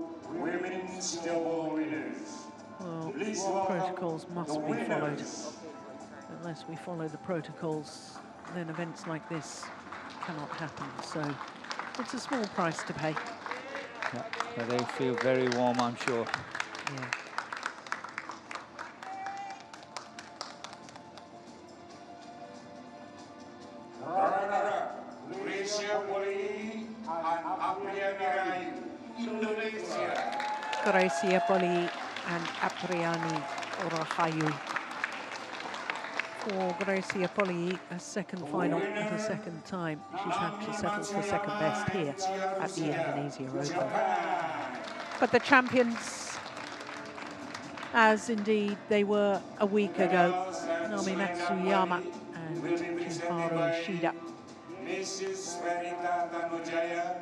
protocols must be followed. Unless we follow the protocols, then events like this cannot happen. So it's a small price to pay.
Yeah, but they feel very warm, I'm sure.
Yeah. Polii and Apriyani for Rahayu. For Gracia Polii, a second final and a second time. She's had to settle for second best here at the Indonesia Open. But the champions, as indeed they were a week ago, Naomi Matsuyama and Shida.
Mrs. Verita Tanujaya,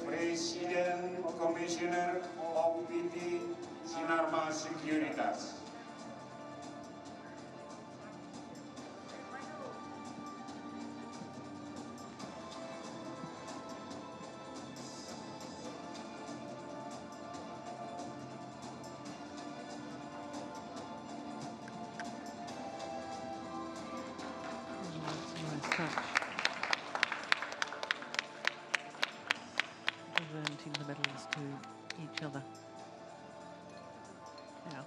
President Commissioner of PT Sinarma Securitas.
Presenting the medals to each other. Now.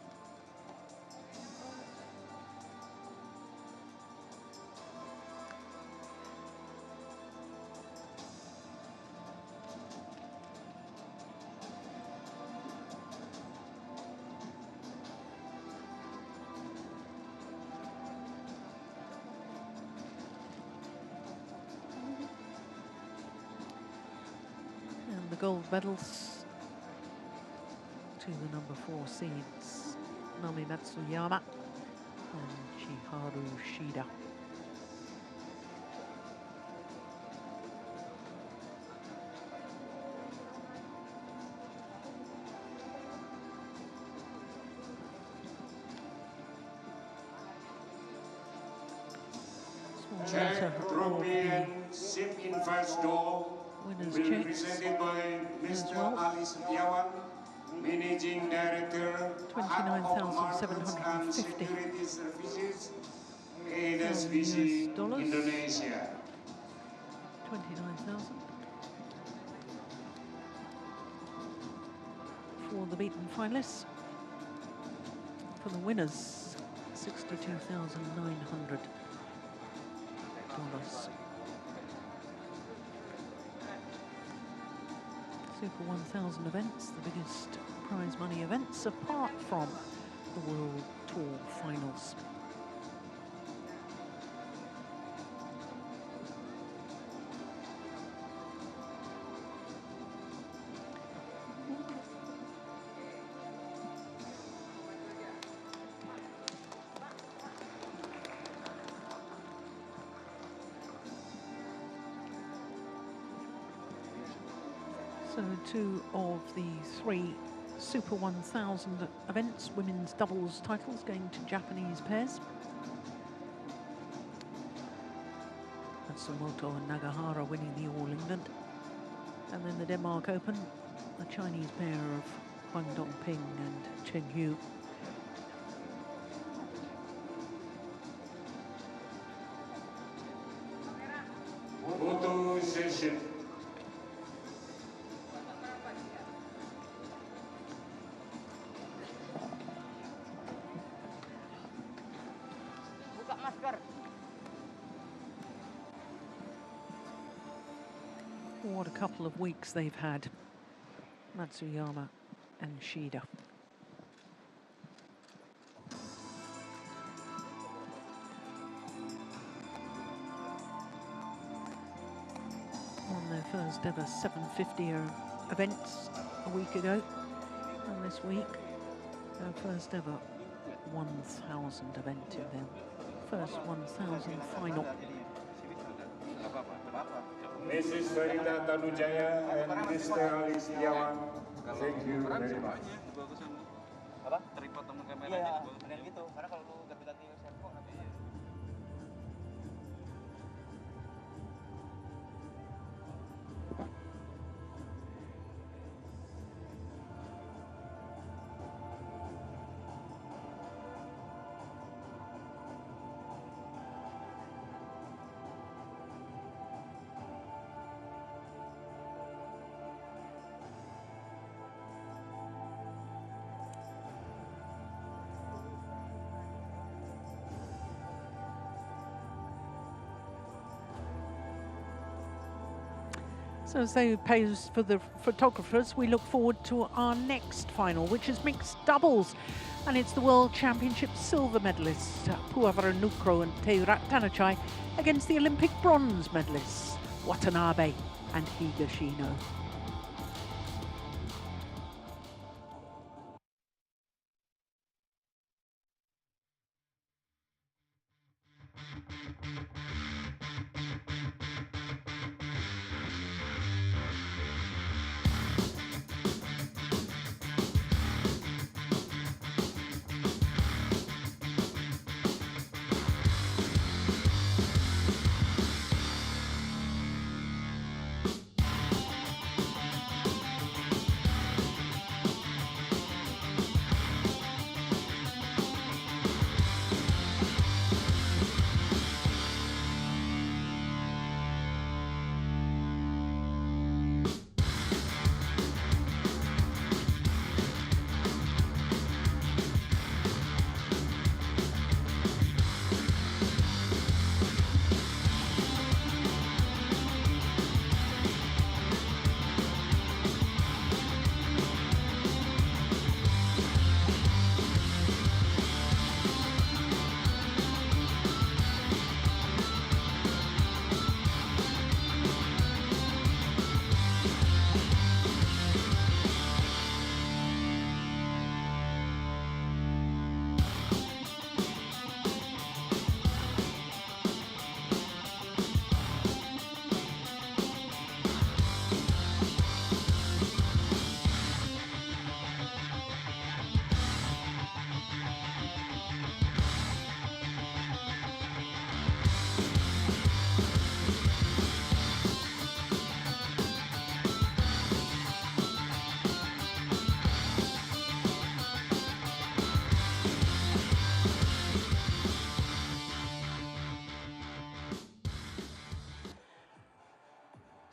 The gold medals to the number 4 seeds, Naomi Matsuyama and Shida.
European SIP Invest Door.
Winners
Will
checks
presented by Mr.
well.
Ali Setiawan, Managing Director,
$29,750
Security Services, HSBC Indonesia.
29,000 for the beaten finalists. For the winners, $62,900. Super 1000 events, the biggest prize money events apart from the World Tour finals. So 2 of the 3 Super 1000 events, women's doubles titles going to Japanese pairs. Matsumoto and Nagahara winning the All England. And then the Denmark Open, the Chinese pair of Huang Dongping and Chen Yu.
Photo session.
What a couple of weeks they've had, Matsuyama and Shida. On their first ever 750 events a week ago, and this week, their first ever 1,000 event in their first 1,000 final.
Mrs. Verita Tanujaya and Mr. Ali Setiawan, thank you very much.
Apa? Tripod temen kameranya gitu. Karena kalau lu ganti-ganti servo nanti
So as they pose for the photographers, we look forward to our next final, which is mixed doubles. And it's the World Championship silver medalists, Puavara Nukro and Teura Tanachai, against the Olympic bronze medalists, Watanabe and Higashino.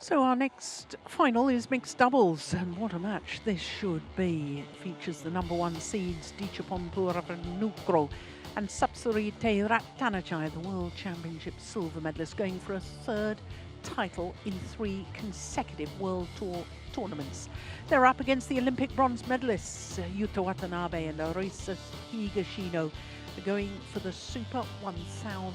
So our next final is mixed doubles, and what a match this should be. It features the #1 seeds Dichapon Nukro and Sapsuri Teiratanachai, the World Championship silver medalist, going for a third title in 3 consecutive World Tour tournaments. They're up against the Olympic bronze medalists Yuta Watanabe and Arisa Higashino, going for the Super 1000